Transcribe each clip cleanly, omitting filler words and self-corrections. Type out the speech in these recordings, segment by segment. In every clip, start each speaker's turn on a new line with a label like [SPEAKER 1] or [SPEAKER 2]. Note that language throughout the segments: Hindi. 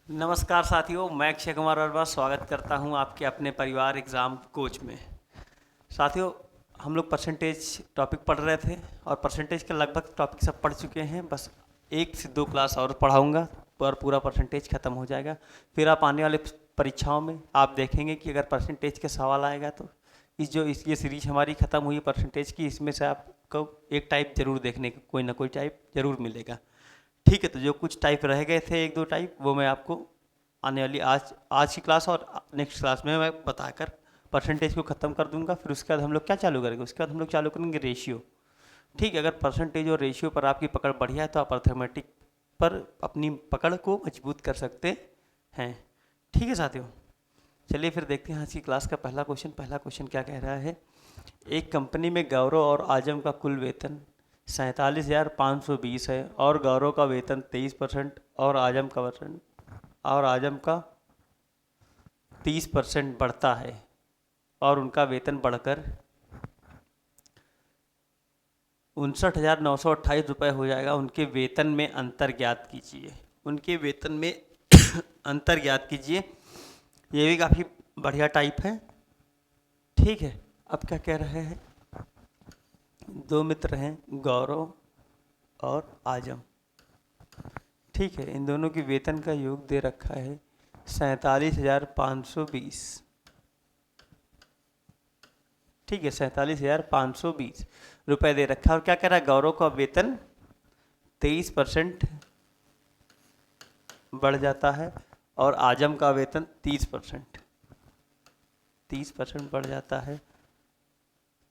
[SPEAKER 1] नमस्कार साथियों, मैं अक्षय कुमार वर्मा स्वागत करता हूं आपके अपने परिवार एग्ज़ाम कोच में। साथियों, हम लोग परसेंटेज टॉपिक पढ़ रहे थे और परसेंटेज के लगभग टॉपिक सब पढ़ चुके हैं। बस 1 से 2 क्लास और पढ़ाऊंगा और पूरा परसेंटेज ख़त्म हो जाएगा। फिर आप आने वाले परीक्षाओं में आप देखेंगे कि अगर परसेंटेज के सवाल आएगा तो ये सीरीज हमारी ख़त्म हुई परसेंटेज की, इसमें से आपको एक टाइप ज़रूर देखने को, कोई ना कोई टाइप ज़रूर मिलेगा। ठीक है, तो जो कुछ टाइप रह गए थे, 1-2 टाइप, वो मैं आपको आने वाली आज की क्लास और नेक्स्ट क्लास में मैं बताकर परसेंटेज को ख़त्म कर दूंगा। फिर उसके बाद हम लोग क्या चालू करेंगे? उसके बाद हम लोग चालू करेंगे रेशियो। ठीक है, अगर परसेंटेज और रेशियो पर आपकी पकड़ बढ़िया है तो आप अर्थमेटिक पर अपनी पकड़ को मजबूत कर सकते हैं। ठीक है साथियों, चलिए फिर देखते हैं आज की क्लास का पहला क्वेश्चन। पहला क्वेश्चन क्या कह रहा है? एक कंपनी में गौरव और आजम का कुल वेतन 47,520 है और गौरव का वेतन 23% और आजम का 30% बढ़ता है और उनका वेतन बढ़कर 59,928 हो जाएगा। उनके वेतन में अंतर ज्ञात कीजिए। उनके वेतन में अंतर ज्ञात कीजिए। ये भी काफ़ी बढ़िया टाइप है। ठीक है, अब क्या कह रहे हैं? दो मित्र हैं, गौरव और आजम। ठीक है, इन दोनों की वेतन का योग दे रखा है 47,520। ठीक है, 47,520 रुपये दे रखा है। और क्या कह रहा है? गौरव का वेतन 23% बढ़ जाता है और आजम का वेतन 30% बढ़ जाता है।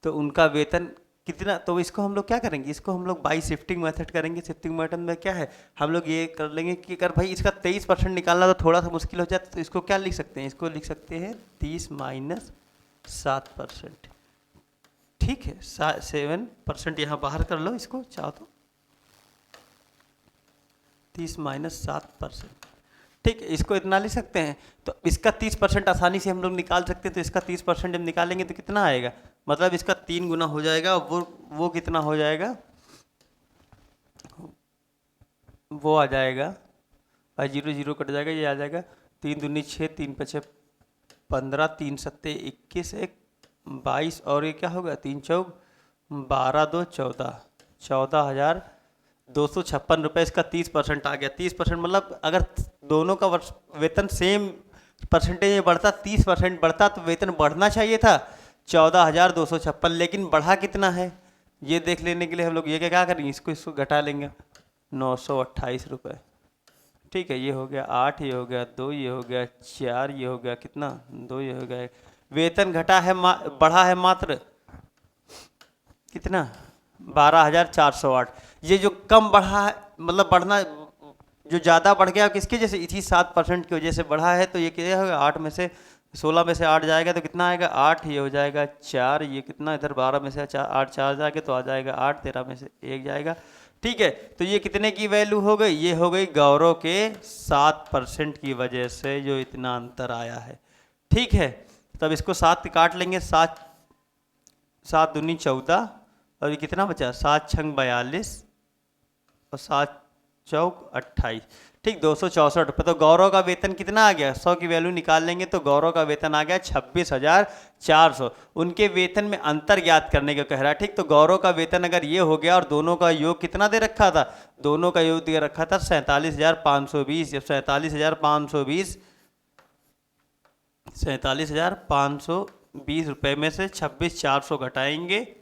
[SPEAKER 1] तो उनका वेतन कितना? तो इसको हम लोग क्या करेंगे? इसको हम लोग बाई शिफ्टिंग मेथड करेंगे। शिफ्टिंग मेथड में क्या है, हम लोग ये कर लेंगे कि अगर भाई इसका 23% निकालना तो थोड़ा सा मुश्किल हो जाता है, तो इसको क्या लिख सकते हैं? इसको लिख सकते हैं 30 माइनस 7%। ठीक है, 7% यहाँ बाहर कर लो, इसको चाहो तो 30 माइनस 7%। ठीक है, इसको इतना लिख सकते हैं। तो इसका 30% आसानी से हम लोग निकाल सकते हैं। तो इसका 30% जब निकालेंगे तो कितना आएगा? मतलब इसका 3 गुना हो जाएगा। वो कितना हो जाएगा? वो आ जाएगा, और 0 0 कट जाएगा, ये आ जाएगा 3 दूनी 6, 3 पचे 15, 3 सत्ते 21, 22 और ये क्या होगा? 3 चौक 12, 2 14, 14,256 रुपये। इसका 30% आ गया। 30% मतलब अगर दोनों का वेतन सेम परसेंटेज में बढ़ता, 30% बढ़ता, तो वेतन बढ़ना चाहिए था 14,256, लेकिन बढ़ा कितना है ये देख लेने के लिए हम लोग ये क्या करेंगे? इसको घटा लेंगे, 928 रुपये। ठीक है, ये हो गया 8, ये हो गया 2, ये हो गया 4, ये हो गया कितना? 2, ये हो गया। वेतन घटा है, बढ़ा है मात्र कितना? 12,408। ये जो कम बढ़ा है, मतलब बढ़ना जो ज़्यादा बढ़ गया किसके जैसे? इसी 7% की वजह से बढ़ा है। तो ये क्या होगा? 8 में से 16 में से 8 जाएगा तो कितना आएगा? 8, ये हो जाएगा 4, ये कितना? इधर 12 में से 8 4 जाएगा तो आ जाएगा 8, 13 में से 1 जाएगा। ठीक है, तो ये कितने की वैल्यू हो गई? ये हो गई गौरव के 7% की वजह से जो इतना अंतर आया है। ठीक है, तब इसको 7 काट लेंगे। 7 दूनी 14 और ये कितना बचा? 7 छंग 42 और 7 चौक 28। ठीक, 264 रुपये। तो गौरव का वेतन कितना आ गया? 100 की वैल्यू निकाल लेंगे तो गौरव का वेतन आ गया 26,400। उनके वेतन में अंतर ज्ञात करने का कह रहा है। ठीक, तो गौरव का वेतन अगर ये हो गया और दोनों का योग कितना दे रखा था? दोनों का योग दे रखा था 47,520। जब 47,520 रुपये में से 26,400 घटाएंगे।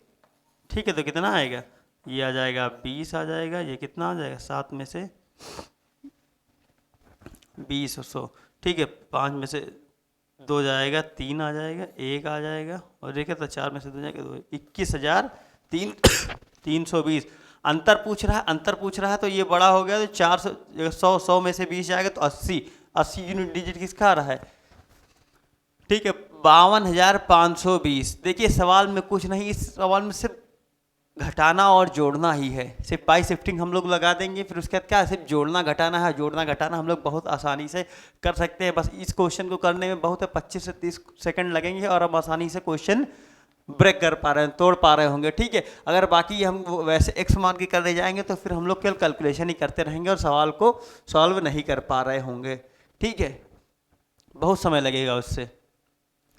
[SPEAKER 1] ठीक है, तो कितना आएगा? ये आ जाएगा 20 आ जाएगा। ये कितना आ जाएगा? 7 में से 20 100। ठीक है, 5 में से 2 जाएगा, 3 आ जाएगा, 1 आ जाएगा और देखिए तो 4 में से 2 जाएगा 2, 21,320। अंतर पूछ रहा है तो ये बड़ा हो गया तो 100 में से 20 जाएगा तो 80 यूनिट डिजिट किसका आ रहा है? ठीक है, 52,520। देखिए सवाल में कुछ नहीं, इस सवाल में सिर्फ घटाना और जोड़ना ही है। सिर्फ बाई शिफ्टिंग हम लोग लगा देंगे, फिर उसके बाद क्या है? सिर्फ जोड़ना घटाना है। जोड़ना घटाना हम लोग बहुत आसानी से कर सकते हैं। बस इस क्वेश्चन को करने में बहुत है 25 से 30 सेकंड लगेंगे और हम आसानी से क्वेश्चन ब्रेक कर पा रहे हैं, तोड़ पा रहे होंगे। ठीक है, अगर बाकी हम वैसे एक्स मान के करने जाएंगे तो फिर हम लोग केवल कैलकुलेशन ही करते रहेंगे और सवाल को सॉल्व नहीं कर पा रहे होंगे। ठीक है, बहुत समय लगेगा उससे।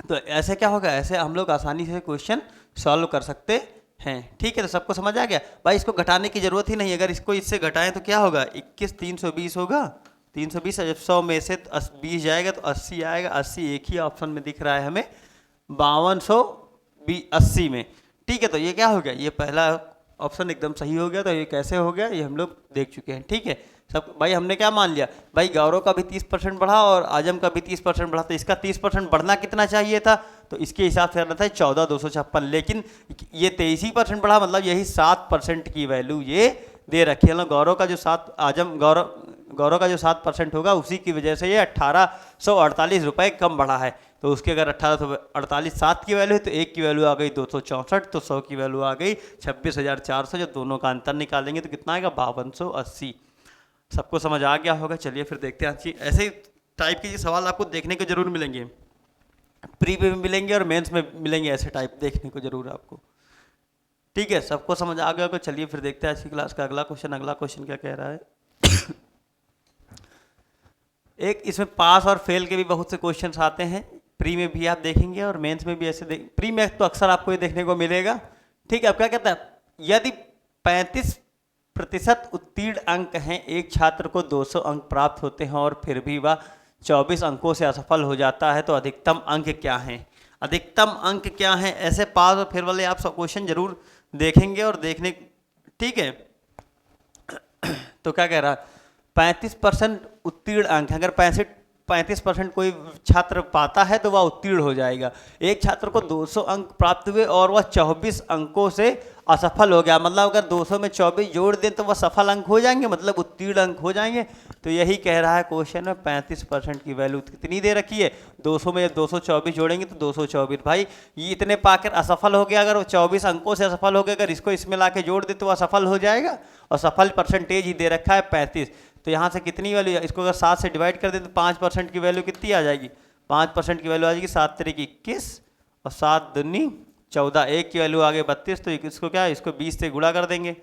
[SPEAKER 1] तो ऐसे क्या होगा, ऐसे हम लोग आसानी से क्वेश्चन सॉल्व कर सकते हैं। ठीक है, तो सबको समझ आ गया भाई, इसको घटाने की जरूरत ही नहीं। अगर इसको इससे घटाएं तो क्या होगा, 21 320 होगा। 320 जब 100 में से 20 जाएगा तो 80 आएगा। 80 एक ही ऑप्शन में दिख रहा है हमें, 5280 में। ठीक है, तो ये क्या हो गया, ये पहला ऑप्शन एकदम सही हो गया। तो ये कैसे हो गया, ये हम लोग देख चुके हैं। ठीक है, सब भाई हमने क्या मान लिया भाई, गौरव का भी 30% बढ़ा और आजम का भी 30% बढ़ा, तो इसका 30% बढ़ना कितना चाहिए था, तो इसके हिसाब से रहता है 14,256। लेकिन ये 23% बढ़ा, मतलब यही 7% की वैल्यू ये दे रखी है। मतलब गौरव का जो 7 गौरव का जो 7% होगा, उसी की वजह से ये 1848 रुपये कम बढ़ा है। तो उसके अगर 1848 7 की वैल्यू है तो एक की वैल्यू आ गई 264, तो 100 की वैल्यू आ गई 26,400। जो दोनों का अंतर निकालेंगे तो कितना आएगा, 5280। सबको समझ आ गया होगा। चलिए फिर देखते हैं अच्छी ऐसे टाइप के सवाल आपको देखने को जरूर मिलेंगे, प्री में भी मिलेंगे और मेंस में मिलेंगे। ऐसे टाइप देखने को जरूर आपको। ठीक है, सबको समझ आ गया होगा। चलिए फिर देखते हैं आज की क्लास का अगला क्वेश्चन। अगला क्वेश्चन क्या कह रहा है एक इसमें पास और फेल के भी बहुत से क्वेश्चंस आते हैं, प्री में भी आप देखेंगे और मेंस में भी ऐसे प्री में तो अक्सर आपको ये देखने को मिलेगा। ठीक है, अब क्या कहता है, यदि 35% उत्तीर्ण अंक हैं, एक छात्र को 200 अंक प्राप्त होते हैं और फिर भी वह 24 अंकों से असफल हो जाता है, तो अधिकतम अंक क्या हैं। अधिकतम अंक क्या हैं, ऐसे पास और फेल वाले आप सब क्वेश्चन जरूर देखेंगे और देखने। ठीक है, तो क्या कह रहा है, 35% उत्तीर्ण अंक, अगर 35% कोई छात्र पाता है तो वह उत्तीर्ण हो जाएगा। एक छात्र को 200 अंक प्राप्त हुए और वह 24 अंकों से असफल हो गया, मतलब अगर 200 में 24 जोड़ दें तो वह सफल अंक हो जाएंगे, मतलब उत्तीर्ण अंक हो जाएंगे। तो यही कह रहा है क्वेश्चन में, 35% की वैल्यू कितनी दे रखी है, 200 में 224 जोड़ेंगे तो 224। भाई ये इतने पाकर असफल हो गया, अगर वो 24 अंकों से असफल हो गया, अगर इसको इसमें ला के जोड़ दे तो वह असफल हो जाएगा। और सफल परसेंटेज ही दे रखा है 35। तो यहाँ से कितनी वैल्यू, इसको अगर 7 से डिवाइड कर दें तो 5% की वैल्यू कितनी आ जाएगी, 5% की वैल्यू आ जाएगी 7 तरीके 21 और 7 दूनी 14, एक की वैल्यू आ गई 32। तो इसको क्या है, इसको 20 से गुणा कर देंगे।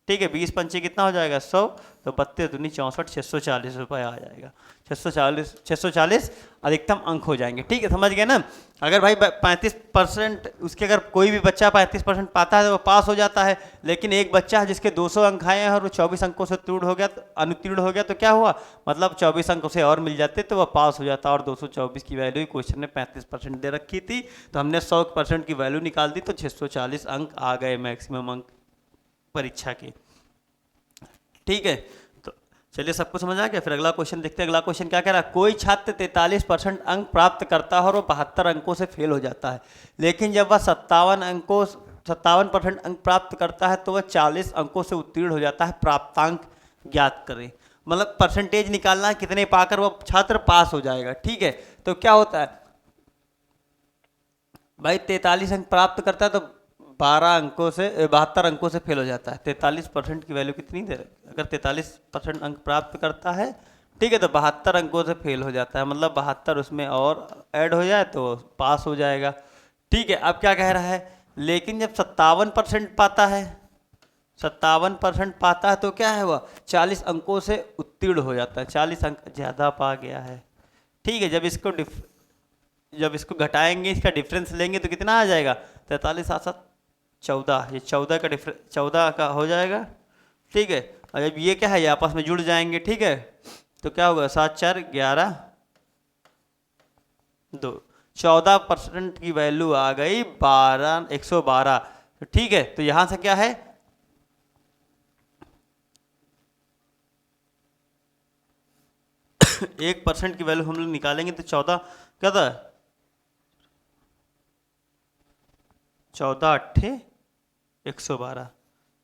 [SPEAKER 1] ठीक है, 20 पंचे कितना हो जाएगा 100, तो 32 दूनी 64, 640 रुपये आ जाएगा। 640 अधिकतम अंक हो जाएंगे। ठीक है, समझ गए ना। अगर भाई 35% उसके, अगर कोई भी बच्चा 35% पाता है तो वो पास हो जाता है। लेकिन एक बच्चा है जिसके 200 अंक आए हैं और वो 24 अंकों से अनुत्तीर्ण हो गया, तो क्या हुआ, मतलब 24 अंकों से और मिल जाते तो वह पास हो जाता। और 224 की वैल्यू क्वेश्चन ने 35% दे रखी थी, तो हमने 100% की वैल्यू निकाल दी, तो 640 अंक आ गए मैक्सिमम अंक परीक्षा के। ठीक है, तो चलिए सबको समझ आ गया। फिर अगला क्वेश्चन देखते हैं। अगला क्वेश्चन क्या कह रहा है, कोई छात्र 43% अंक प्राप्त करता है और वो 72 अंकों से फेल हो जाता है, लेकिन जब वह 57% अंक प्राप्त करता है तो वह 40 अंकों से उत्तीर्ण हो जाता है। प्राप्तांक ज्ञात करें, मतलब परसेंटेज निकालना है कितने पाकर वह छात्र पास हो जाएगा। ठीक है, तो क्या होता है भाई, 43 अंक प्राप्त करता है तो 72 अंकों से फेल हो जाता है। 43% की वैल्यू कितनी दे रही, अगर 43% अंक प्राप्त करता है, ठीक है, तो 72 अंकों से फेल हो जाता है, मतलब 72 उसमें और ऐड हो जाए तो पास हो जाएगा। ठीक है, अब क्या कह रहा है, लेकिन जब 57% पाता है, 57% पाता है तो क्या है, वह 40 अंकों से उत्तीर्ण हो जाता है। 40 अंक ज़्यादा पा गया है। ठीक है, जब इसको घटाएंगे, इसका डिफरेंस लेंगे तो कितना आ जाएगा, 43 7 7 14, ये 14 का डिफरेंस 14 का हो जाएगा। ठीक है, और जब ये क्या है, ये आपस में जुड़ जाएंगे। ठीक है, तो क्या होगा, 7 4 11 2, 14% की वैल्यू आ गई 112। तो ठीक है, तो यहां से क्या है, एक परसेंट की वैल्यू हम लोग निकालेंगे तो 14 क्या था, 14 8 112,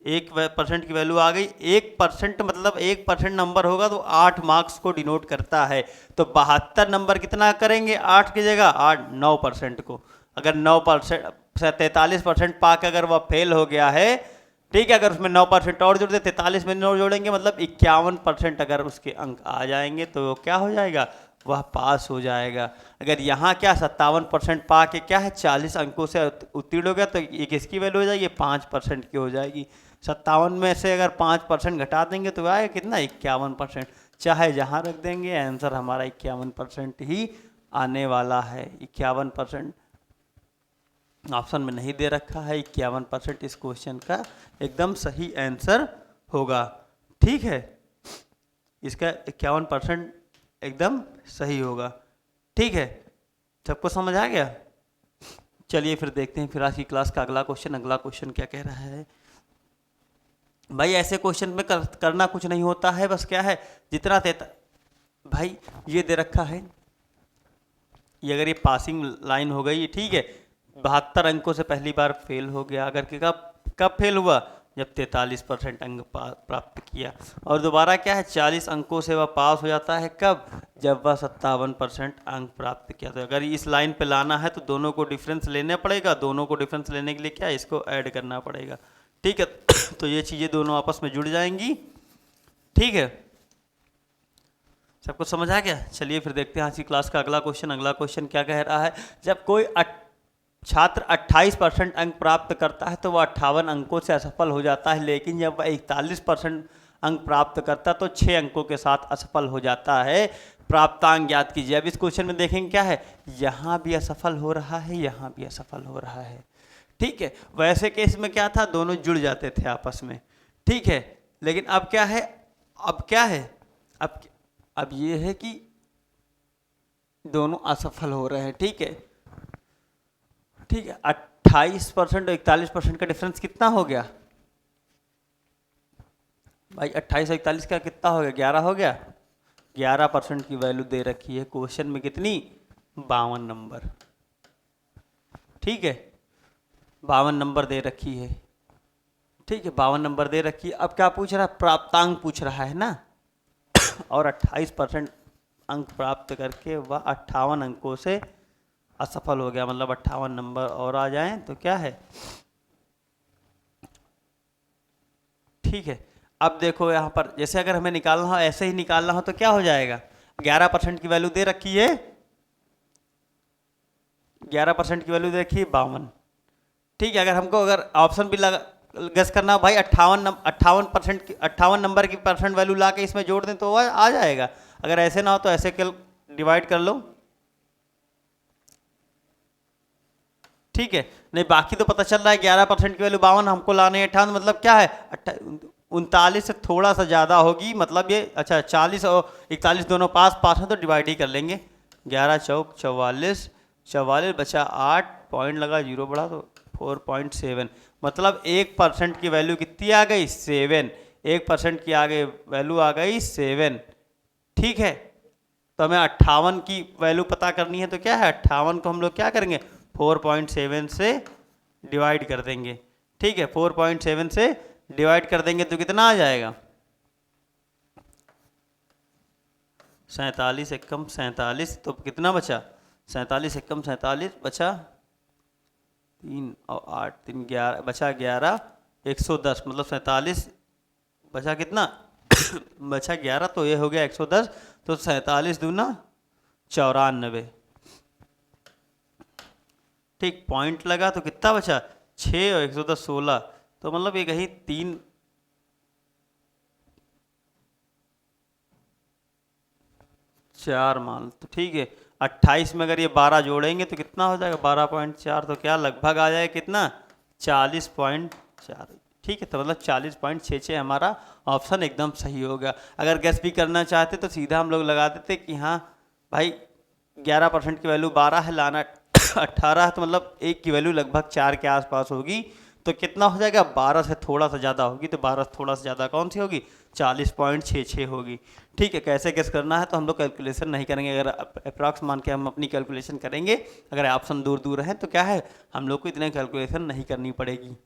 [SPEAKER 1] 1% की वैल्यू आ गई। 1% मतलब 1% नंबर होगा तो 8 मार्क्स को डिनोट करता है। तो 72 नंबर कितना करेंगे, 8 की जगह 8 9% को। अगर 9% 43% पा के अगर वह फेल हो गया है, ठीक है, अगर उसमें 9% और जोड़ दे, 43 में 9 जोड़ेंगे, मतलब 51% अगर उसके अंक आ जाएंगे तो क्या हो जाएगा, वह पास हो जाएगा। अगर यहाँ क्या 57% पा के क्या है 40 अंकों से उत्तीर्ण हो गया, तो ये किसकी वैल्यू हो जाएगी, 5% की हो जाएगी। 57 में से अगर 5% घटा देंगे तो आएगा कितना, 51%। चाहे जहाँ रख देंगे आंसर हमारा 51% ही आने वाला है। 51% ऑप्शन में नहीं दे रखा है, 51% इस क्वेश्चन का एकदम सही आंसर होगा। ठीक है, इसका 51% एकदम सही होगा। ठीक है, सबको समझ आ गया? चलिए फिर देखते हैं फिर आज की क्लास का अगला क्वेश्चन। अगला क्वेश्चन क्या कह रहा है भाई? ऐसे क्वेश्चन में करना कुछ नहीं होता है, बस क्या है जितना देता भाई ये दे रखा है, ये अगर ये पासिंग लाइन हो गई, ठीक है, 72 अंकों से पहली बार फेल हो गया। अगर कि कब कब फेल हुआ? जब 43% अंक प्राप्त किया। और दोबारा क्या है, 40 अंकों से वह पास हो जाता है कब? जब वह 57% अंक प्राप्त किया। तो अगर इस लाइन पे लाना है तो दोनों को डिफरेंस लेना पड़ेगा। दोनों को डिफरेंस लेने के लिए क्या है, इसको ऐड करना पड़ेगा। ठीक है, तो ये चीज़ें दोनों आपस में जुड़ जाएंगी। ठीक है, सबको समझ आ गया? चलिए फिर देखते हैं आज की क्लास का अगला क्वेश्चन। अगला क्वेश्चन क्या कह रहा है? जब कोई छात्र 28% अंक प्राप्त करता है तो वह 58 अंकों से असफल हो जाता है, लेकिन जब वह 41% अंक प्राप्त करता है तो 6 अंकों के साथ असफल हो जाता है। प्राप्तांक ज्ञात कीजिए। अब इस क्वेश्चन में देखेंगे क्या है, यहाँ भी असफल हो रहा है, यहाँ भी असफल हो रहा है। ठीक है, वैसे केस में क्या था, दोनों जुड़ जाते थे आपस में। ठीक है, लेकिन अब क्या है, अब क्या है, अब ये है कि दोनों असफल हो रहे हैं। ठीक है, ठीक है, 28% और 41% का डिफरेंस कितना हो गया भाई? 28 और 41 का कितना हो गया? 11 हो गया। 11% की वैल्यू दे रखी है क्वेश्चन में, कितनी? 52 नंबर। ठीक है, 52 नंबर दे रखी है। ठीक है, 52 नंबर दे रखी है। अब क्या पूछ रहा है? प्राप्तांक पूछ रहा है ना। और 28% अंक प्राप्त करके वह 58 अंकों से असफल हो गया, मतलब 58 नंबर और आ जाएं तो क्या है। ठीक है, अब देखो यहाँ पर जैसे अगर हमें निकालना हो, ऐसे ही निकालना हो तो क्या हो जाएगा? 11% की वैल्यू दे रखी है, 11% की वैल्यू दे रखी है 52। ठीक है, अगर हमको अगर ऑप्शन भी लगा गेस करना हो भाई 58% की 58 नंबर की परसेंट वैल्यू ला के इसमें जोड़ दें तो आ जाएगा। अगर ऐसे ना हो तो ऐसे डिवाइड कर लो। ठीक है, नहीं बाकी तो पता चल रहा है 11% की वैल्यू 52, हमको लाने 58, मतलब क्या है 39 से थोड़ा सा ज़्यादा होगी, मतलब ये अच्छा 40 और 41 दोनों पास पास हैं तो डिवाइड ही कर लेंगे। 11 चौक 44, 44 बचा 8, पॉइंट लगा 0 बढ़ा तो 4.7, मतलब 1% की वैल्यू कितनी आ गई? 7। 1% की आगे वैल्यू आ गई 7। ठीक है, तो हमें 58 की वैल्यू पता करनी है तो क्या है, 58 को हम लोग क्या करेंगे, 4.7 से डिवाइड कर देंगे। ठीक है, 4.7 से डिवाइड कर देंगे तो कितना आ जाएगा? 47 एकम 47, तो कितना बचा? 47 एकम 47 बचा 3 और 8 3 11 बचा 11, 110, मतलब 47 बचा कितना? बचा 11, तो ये हो गया 110, तो 47 दूना 94। ठीक, पॉइंट लगा तो कितना बचा? 6 और 110 16, तो मतलब ये कहीं 3 4 मान, तो ठीक है 28 में अगर ये 12 जोड़ेंगे तो कितना हो जाएगा? 12.4, तो क्या लगभग आ जाएगा कितना? 40.4। ठीक है, तो मतलब 40.66 हमारा ऑप्शन एकदम सही होगा। अगर गैस भी करना चाहते तो सीधा हम लोग लगा देते कि हाँ भाई 11% की वैल्यू 12 है, लाना 18 है, तो मतलब एक की वैल्यू लगभग 4 के आसपास होगी, तो कितना हो जाएगा? 12 से थोड़ा सा ज़्यादा होगी, तो 12 से थोड़ा सा ज़्यादा कौन सी होगी? 40.66 होगी। ठीक है, कैसे गेस करना है तो हम लोग कैलकुलेशन नहीं करेंगे, अगर अप्रॉक्स मान के हम अपनी कैलकुलेशन करेंगे। अगर ऑप्शन दूर दूर है तो क्या है, हम लोग को इतने कैलकुलेशन नहीं करनी पड़ेगी।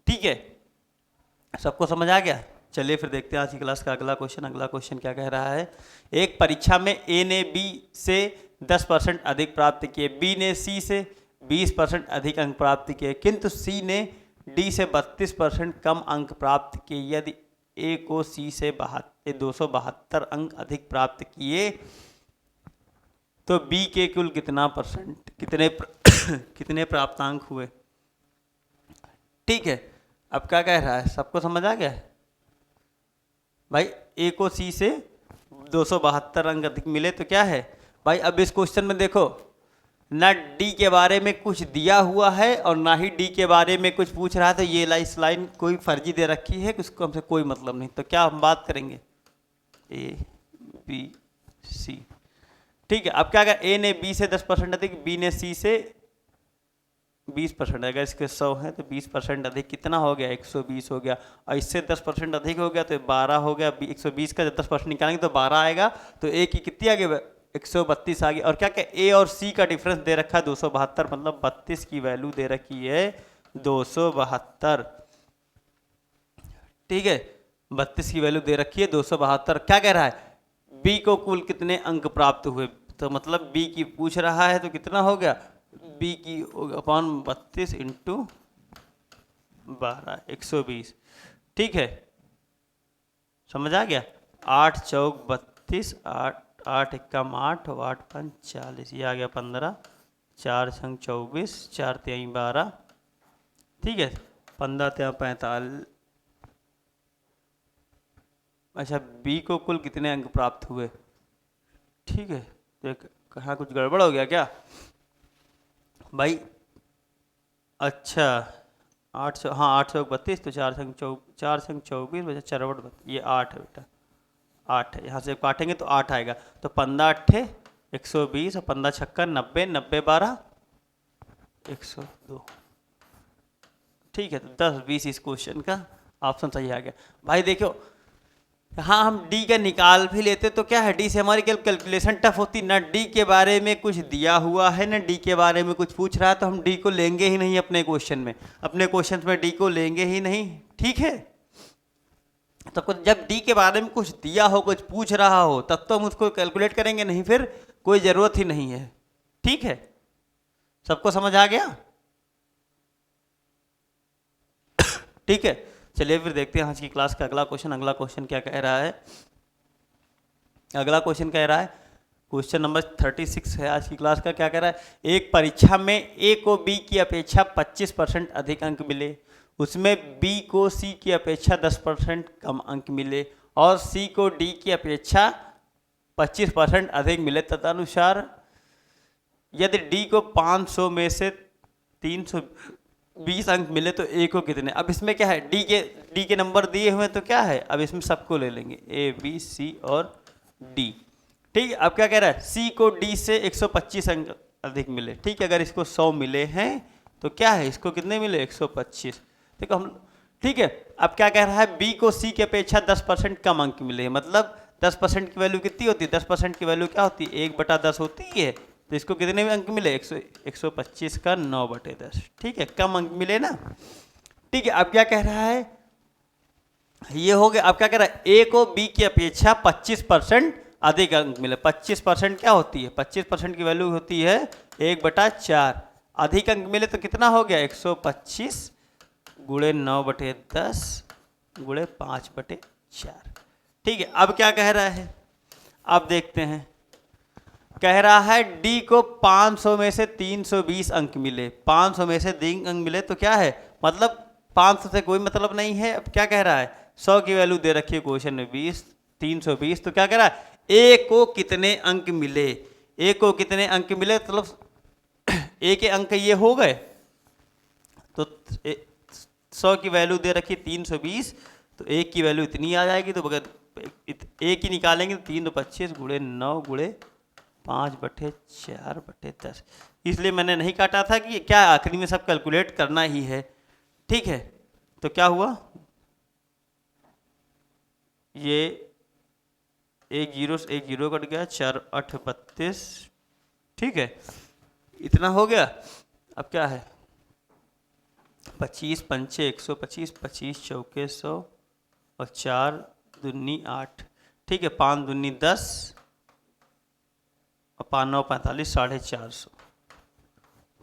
[SPEAKER 1] ठीक है, सबको समझ आ गया? चलिए फिर देखते हैं आज की क्लास का अगला क्वेश्चन। अगला क्वेश्चन क्या कह रहा है? एक परीक्षा में ए ने बी से 10% अधिक प्राप्त किए, बी ने सी से 20% अधिक अंक प्राप्त किए, किंतु सी ने डी से 32% कम अंक प्राप्त किए। यदि ए को सी से 272 अंक अधिक प्राप्त किए तो बी के कुल कितना परसेंट कितने प्राप्तांक हुए? ठीक है, अब क्या कह रहा है, सबको समझ आ गया है भाई? ए को सी से 272 अंक अधिक मिले तो क्या है भाई। अब इस क्वेश्चन में देखो ना डी के बारे में कुछ दिया हुआ है और ना ही डी के बारे में कुछ पूछ रहा है, तो ये इस लाइन कोई फर्जी दे रखी है, उसको हमसे कोई मतलब नहीं। तो क्या हम बात करेंगे ए बी सी। ठीक है, अब क्या अगर ए ने बी से 10% अधिक, बी ने सी से 20%, अगर इसके 100 है तो 20% अधिक कितना हो गया 120 हो गया, और इससे 10% अधिक हो गया तो 12 हो गया। 120 का जब 10% निकालेंगे तो 12 आएगा, तो ए की कितनी आ गई 132 आ गई। और क्या क्या ए और सी का डिफरेंस दे रखा है 272, मतलब 32 की वैल्यू दे रखी है 272। ठीक है, 32 की वैल्यू दे रखी है 272। क्या कह रहा है बी को कुल कितने अंक प्राप्त हुए, तो मतलब बी की पूछ रहा है तो कितना हो गया बी की अपॉन 32 इंटू 12 120। ठीक है, समझ आ गया। 8 चौक 32, 8 एकम 8, 8 5 40, ये आ गया 15, 4 संग 24, 4 3 12। ठीक है, 15 3 45। अच्छा, बी को कुल कितने अंक प्राप्त हुए। ठीक है, तो कहाँ कुछ गड़बड़ हो गया क्या भाई। अच्छा 800, हाँ 832, तो 4 संग 24 बचा 4 ये 8 है बेटा, 8 है। यहाँ से काटेंगे तो 8 आएगा, तो 15 अट्ठे 120 और 15 छक्का 90, 90 12 102। ठीक है, तो 10 20 इस क्वेश्चन का ऑप्शन सही आ गया भाई। देखो हाँ, हम डी का निकाल भी लेते तो क्या है डी से हमारी कैलकुलेशन टफ होती, ना डी के बारे में कुछ दिया हुआ है ना डी के बारे में कुछ पूछ रहा है, तो हम डी को लेंगे ही नहीं अपने क्वेश्चन में, अपने क्वेश्चन में डी को लेंगे ही नहीं। ठीक है, तो जब डी के बारे में कुछ दिया हो कुछ पूछ रहा हो तब तो हम उसको कैलकुलेट करेंगे, नहीं फिर कोई ज़रूरत ही नहीं है। ठीक है, सबको समझ आ गया। ठीक है, चलिए फिर देखते हैं आज की क्लास का अगला क्वेश्चन। अगला क्वेश्चन क्या कह रहा है, अगला क्वेश्चन कह रहा है क्वेश्चन नंबर 36 है आज की क्लास का। क्या कह रहा है, एक परीक्षा में ए को बी की अपेक्षा 25% अधिक अंक मिले, उसमें बी को सी की अपेक्षा 10% कम अंक मिले और सी को डी की अपेक्षा 25% अधिक मिले। तदनुसार यदि डी को 500 में से 320 अंक मिले तो ए को कितने। अब इसमें क्या है डी के नंबर दिए हुए तो क्या है, अब इसमें सबको ले लेंगे ए बी सी और डी। ठीक है, अब क्या कह रहा है सी को डी से 125 अंक अधिक मिले। ठीक है, अगर इसको 100 मिले हैं तो क्या है इसको कितने मिले 125। देखो हम ठीक है, अब क्या कह रहा है बी को सी की अपेक्षा 10% कम अंक मिले, मतलब 10% की वैल्यू कितनी होती है, 10% की वैल्यू क्या होती है 1/10 होती है। तो इसको कितने में अंक मिले 125 का 9/10। ठीक है, कम अंक मिले ना। ठीक है, अब क्या कह रहा है ये हो गया। अब क्या कह रहा है ए को बी की अपेक्षा 25% अधिक अंक मिले। 25% क्या होती है 25% की वैल्यू होती है 1/4। अधिक अंक मिले तो कितना हो गया 125 गुणे 9/10 गुणे 5/4। ठीक है, अब क्या कह रहा है अब देखते हैं। कह रहा है डी को 500 में से 320 अंक मिले, 500 में से 3 अंक मिले तो क्या है मतलब 500 से कोई मतलब नहीं है। अब क्या कह रहा है 100 की वैल्यू दे रखी है क्वेश्चन में 20 320, तो क्या कह रहा है ए को कितने अंक मिले, ए को कितने अंक मिले, मतलब ए के अंक ये हो गए। तो 100 की वैल्यू दे रखी 320, तो ए की वैल्यू इतनी आ जाएगी। तो अगर ए की निकालेंगे तो 3 25 गुणे 9 गुणे 5/4/10। इसलिए मैंने नहीं काटा था कि क्या आखिरी में सब कैलकुलेट करना ही है। ठीक है, तो क्या हुआ ये एक जीरो कट गया, 4 8 32। ठीक है, इतना हो गया। अब क्या है 25 पंचे 125, 25 चौके 100 और 4 दूनी 8। ठीक है, 5 दूनी 10 और 5 9 45 450।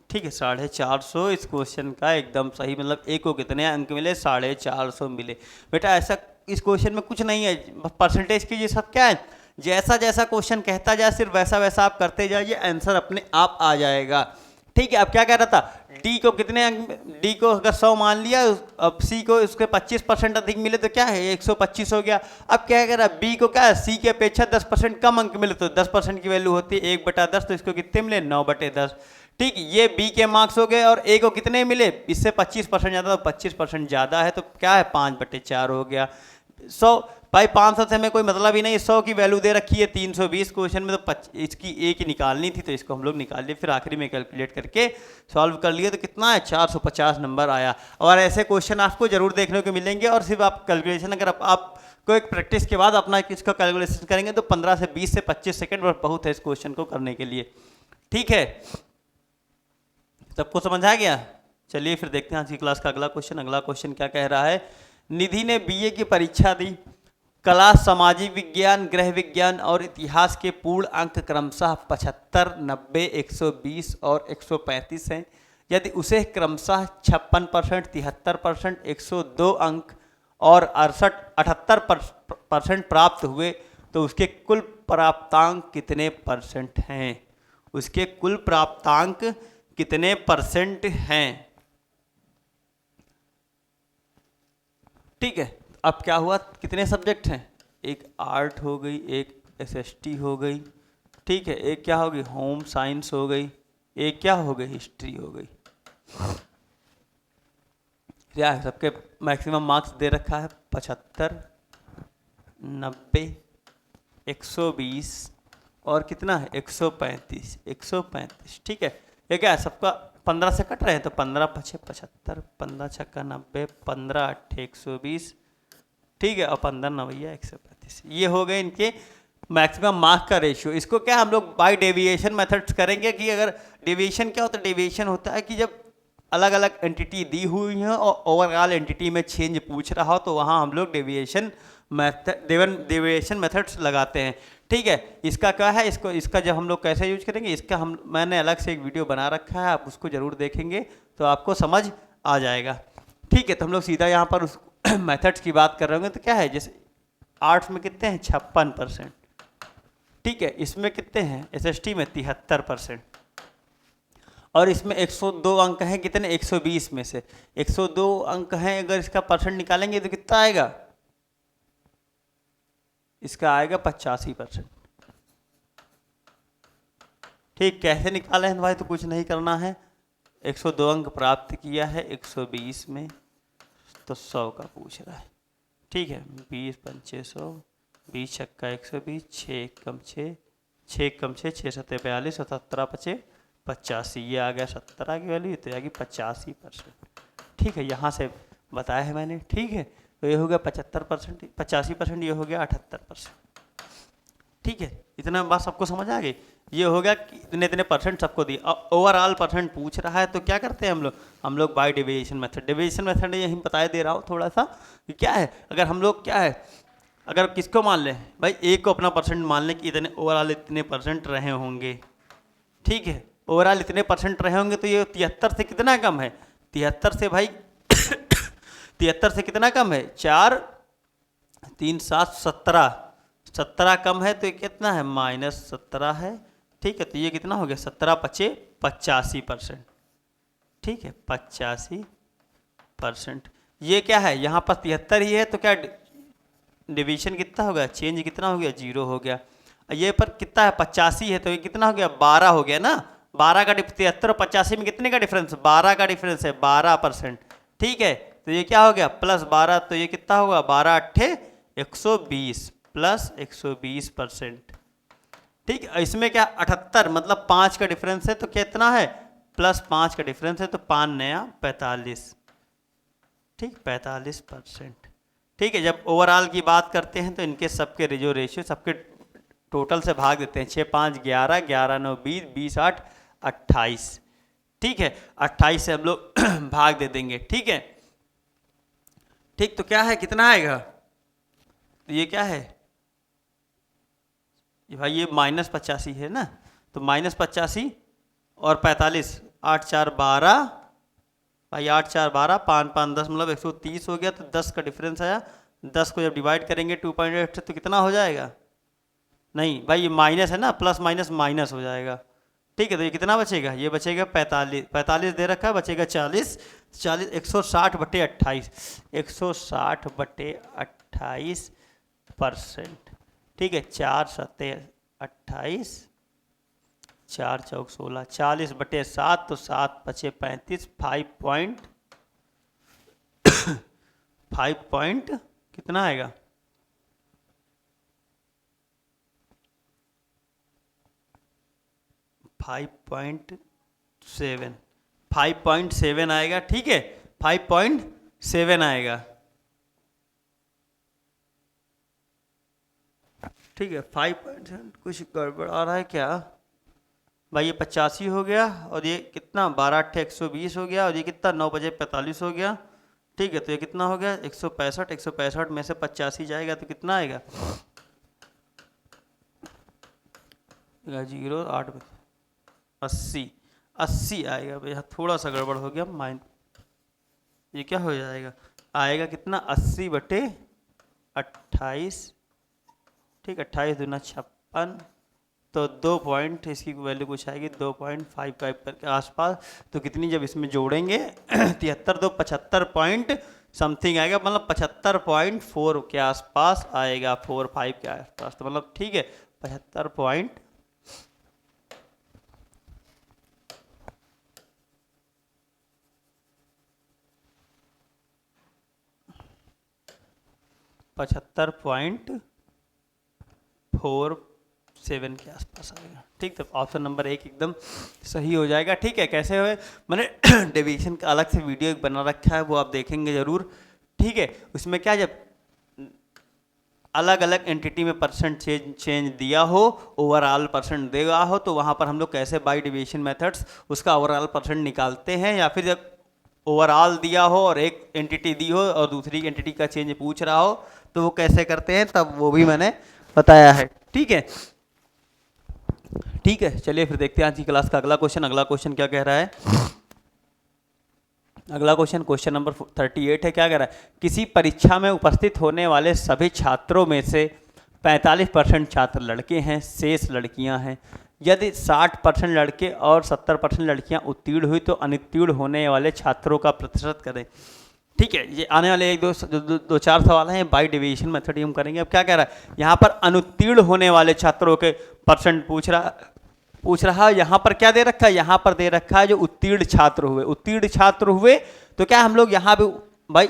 [SPEAKER 1] ठीक है, 450 इस क्वेश्चन का एकदम सही, मतलब ए को कितने अंक मिले 450 मिले। बेटा ऐसा इस क्वेश्चन में कुछ नहीं है, परसेंटेज कीजिए सब क्या है, जैसा जैसा क्वेश्चन कहता जाए सिर्फ वैसा वैसा आप करते जाइए, आंसर अपने आप आ जाएगा। ठीक है, अब क्या कह रहा था, डी को कितने अंक, डी को अगर 100 मान लिया, अब सी को उसके 25% अधिक मिले तो क्या है 125 हो गया। अब क्या कह रहा है, बी को क्या है, सी की अपेक्षा 10% कम अंक मिले तो 10% की वैल्यू होती है 1/10, तो इसको कितने मिले 9/10। ठीक, ये बी के मार्क्स हो गए, और ए को कितने मिले, इससे 25% ज़्यादा, तो 25% ज़्यादा है तो क्या है 5/4 हो गया। 100 भाई 500 से हमें कोई मतलब ही नहीं, 100 की वैल्यू दे रखी है 320 क्वेश्चन में, तो इसकी ए की निकालनी थी तो इसको हम लोग निकाल लिए, फिर आखिरी में कैलकुलेट करके सॉल्व कर लिए तो कितना है 450 नंबर आया। और ऐसे क्वेश्चन आपको जरूर देखने को मिलेंगे, और सिर्फ आप कैलकुलेशन अगर आपको एक प्रैक्टिस के बाद अपना इसका कैलकुलेशन करेंगे तो 15 से 20 से 25 सेकेंड बहुत है इस क्वेश्चन को करने के लिए। ठीक है, सबको समझ आ गया। चलिए फिर देखते हैं आज की क्लास का अगला क्वेश्चन। अगला क्वेश्चन क्या कह रहा है, निधि ने बीए की परीक्षा दी, कला, सामाजिक विज्ञान, गृह विज्ञान और इतिहास के पूर्ण अंक क्रमशः 75, 90, 120 और 135 हैं। यदि उसे क्रमशः 56%, 73%, 102 अंक और 78% प्राप्त हुए तो उसके कुल प्राप्तांक कितने परसेंट हैं। उसके कुल प्राप्तांक कितने परसेंट हैं। ठीक है, अब क्या हुआ, कितने सब्जेक्ट हैं, एक आर्ट हो गई, एक एसएसटी हो गई, ठीक है, एक क्या हो गई होम साइंस हो गई, एक क्या हो गई हिस्ट्री हो गई। क्या है, सबके मैक्सिमम मार्क्स दे रखा है 75, 90, 120 और कितना है 135, 135। ठीक है, ये क्या है, सबका 15 से कट रहे हैं तो 15 पछे 75, 15 छक्का 90, 15 अट्ठे 120, ठीक है, और 15 नवैया 135। ये हो गए इनके मैक्सिमम मार्क का रेशियो। इसको क्या हम लोग बाय डेविएशन मेथड्स करेंगे कि अगर डेविएशन क्या होता है, डेविएशन होता है कि जब अलग अलग एंटिटी दी हुई है और ओवरऑल एंटिटी में चेंज पूछ रहा हो तो वहाँ हम लोग डेविएशन मेथड्स लगाते हैं। ठीक है, इसका क्या है, इसका जब हम लोग कैसे यूज करेंगे, इसका मैंने अलग से एक वीडियो बना रखा है, आप उसको जरूर देखेंगे तो आपको समझ आ जाएगा। ठीक है, तो हम लोग सीधा यहाँ पर उस मेथड्स की बात कर रहे होंगे तो क्या है, जैसे आर्ट्स में कितने हैं 56%, ठीक है, इसमें कितने हैं एसएसटी में 73%, और इसमें 102 अंक हैं कितने 120 में से 102 अंक हैं, अगर इसका परसेंट निकालेंगे तो कितना आएगा, इसका आएगा 85%। ठीक, कैसे निकाले हैं भाई, तो कुछ नहीं करना है, 102 अंक प्राप्त किया है 120 में तो 100 का पूछ रहा है। ठीक है, 20 पंचे 100, 20 छक्का 120, 6 कम 6, 6 कम 6, 6 सत्ते 42 और 17 पचे 85, ये आ गया 17 की वैल्यू, तो आएगी 85%। ठीक है, यहाँ से बताया है मैंने। ठीक है, तो ये हो गया 75%, 85%, ये हो गया 78%। ठीक है, इतना बात सबको समझ आ गई। ये हो गया कि इतने इतने परसेंट सबको दिए, ओवरऑल परसेंट पूछ रहा है तो क्या करते हैं हम लोग बाय डेविएशन मेथड यही बताया दे रहा हूँ थोड़ा सा कि क्या है, अगर हम लोग क्या है, अगर किसको मान लें भाई, एक को अपना परसेंट मान लें कि इतने ओवरऑल इतने परसेंट रहे होंगे। ठीक है, ओवरऑल इतने परसेंट रहे होंगे तो ये 73 से कितना कम है, 73 से भाई 73 से कितना कम है, 4 3 7 17, 17 कम है तो ये कितना है -17 है। ठीक है, तो ये कितना हो गया 17 पचे 85%। ठीक है, 85%। ये क्या है, यहाँ पर 73 ही है तो क्या डिवीजन कितना हो गया, चेंज कितना हो गया 0 हो गया। ये पर कितना है 85 है तो ये कितना हो गया 12 हो गया ना, 12 का 73 और 85 में कितने का डिफरेंस, 12 का डिफरेंस है 12%। ठीक है, तो ये क्या हो गया +12, तो ये कितना होगा 12 अट्ठे 120 प्लस 120%। ठीक है, इसमें क्या 78 मतलब 5 का डिफरेंस है तो कितना है +5 का डिफरेंस है तो 5 नया 45। ठीक, 45%। ठीक है, जब ओवरऑल की बात करते हैं तो इनके सबके जो रेशियो सबके टोटल से भाग देते हैं, 6 5 11, 11 9 20, 20 8 28। ठीक है, 28 से हम लोग भाग दे देंगे। ठीक है, ठीक, तो क्या है कितना आएगा, तो ये क्या है ये भाई ये -85 है ना, तो -85 और 45, 8 4 12 भाई 8 4 12, 5 5 10 मतलब 130 हो गया, तो 10 का डिफरेंस आया। 10 को जब डिवाइड करेंगे 2.8 से तो कितना हो जाएगा, नहीं भाई ये माइनस है ना, प्लस माइनस माइनस हो जाएगा, ठीक है, तो ये कितना बचेगा, ये बचेगा 45, 45 दे रखा है, बचेगा 40, 40 160/28, 160/28%। ठीक है, 4 सत्ते 28, 4 चौक 16, 40/7, तो 7 बचे 35, 5 पॉइंट कितना आएगा, 5.7, 5.7 आएगा। ठीक है, 5.7 आएगा। ठीक है, 5.7 कुछ गड़बड़ आ रहा है क्या भाई, ये 85 हो गया और ये कितना 12/8 120 हो गया और ये कितना 9 बजे 45 हो गया। ठीक है, तो ये कितना हो गया 165, 165 में से 85 जाएगा तो कितना आएगा 0 8 80, 80 आएगा भैया, थोड़ा सा गड़बड़ हो गया माइंड, ये क्या हो जाएगा, आएगा कितना 80/28। ठीक, 28 दूना 56, तो 2 पॉइंट इसकी वैल्यू कुछ आएगी 2.55 के आसपास। तो कितनी जब इसमें जोड़ेंगे 73 2 75 पॉइंट समथिंग आएगा, मतलब 75.4 के आसपास आएगा, 45 के आसपास, तो मतलब ठीक है 75 पॉइंट 75.47 के आसपास आएगा। ठीक, तो ऑप्शन नंबर 1 एकदम सही हो जाएगा। ठीक है, कैसे हुए, मैंने डेविएशन का अलग से वीडियो एक बना रखा है, वो आप देखेंगे जरूर। ठीक है, उसमें क्या जब अलग अलग एंटिटी में परसेंट चेंज दिया हो, ओवरऑल परसेंट देगा हो, तो वहाँ पर हम लोग कैसे बाय डेविएशन मेथड्स उसका ओवरऑल परसेंट निकालते हैं, या फिर जब ओवरऑल दिया हो और एक एंटिटी दी हो और दूसरी एंटिटी का चेंज पूछ रहा हो तो वो कैसे करते हैं, तब वो भी मैंने बताया है। ठीक है, ठीक है, चलिए फिर देखते हैं आज की क्लास का अगला क्वेश्चन। अगला क्वेश्चन क्या कह रहा है, अगला क्वेश्चन नंबर 38 है। क्या कह रहा है, किसी परीक्षा में उपस्थित होने वाले सभी छात्रों में से 45% छात्र लड़के हैं, शेष लड़कियां हैं। यदि 60% लड़के और 70% लड़कियां उत्तीर्ण हुई तो अनुत्तीर्ण होने वाले छात्रों का प्रतिशत करें। ठीक है, ये आने वाले 1 2 4 सवाल हैं, बाय डेविएशन मेथड हम करेंगे। अब क्या कह रहा है, यहाँ पर अनुत्तीर्ण होने वाले छात्रों के परसेंट पूछ रहा है। यहाँ पर क्या दे रखा है, यहाँ पर दे रखा है जो उत्तीर्ण छात्र हुए। उत्तीर्ण छात्र हुए तो क्या हम लोग यहाँ पे भाई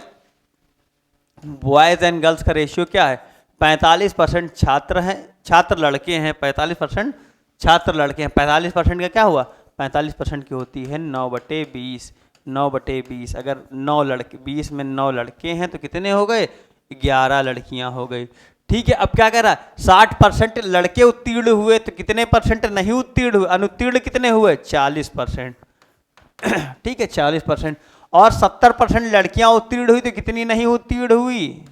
[SPEAKER 1] बॉयज एंड गर्ल्स का रेशियो क्या है, 45% छात्र हैं, छात्र लड़के हैं, 45% छात्र लड़के हैं। 45% का क्या हुआ, 45% की होती है 9/20, 9/20। अगर 9 लड़के 20 में 9 लड़के हैं तो कितने हो गए, 11 लड़कियां हो गई। ठीक है, अब क्या कह रहा है, 60% लड़के उत्तीर्ण हुए तो कितने परसेंट नहीं उत्तीर्ण हुए, अनुत्तीर्ण कितने हुए 40%। ठीक है, 40%। और 70% लड़कियां उत्तीर्ण हुई तो कितनी नहीं उत्तीर्ण हुई,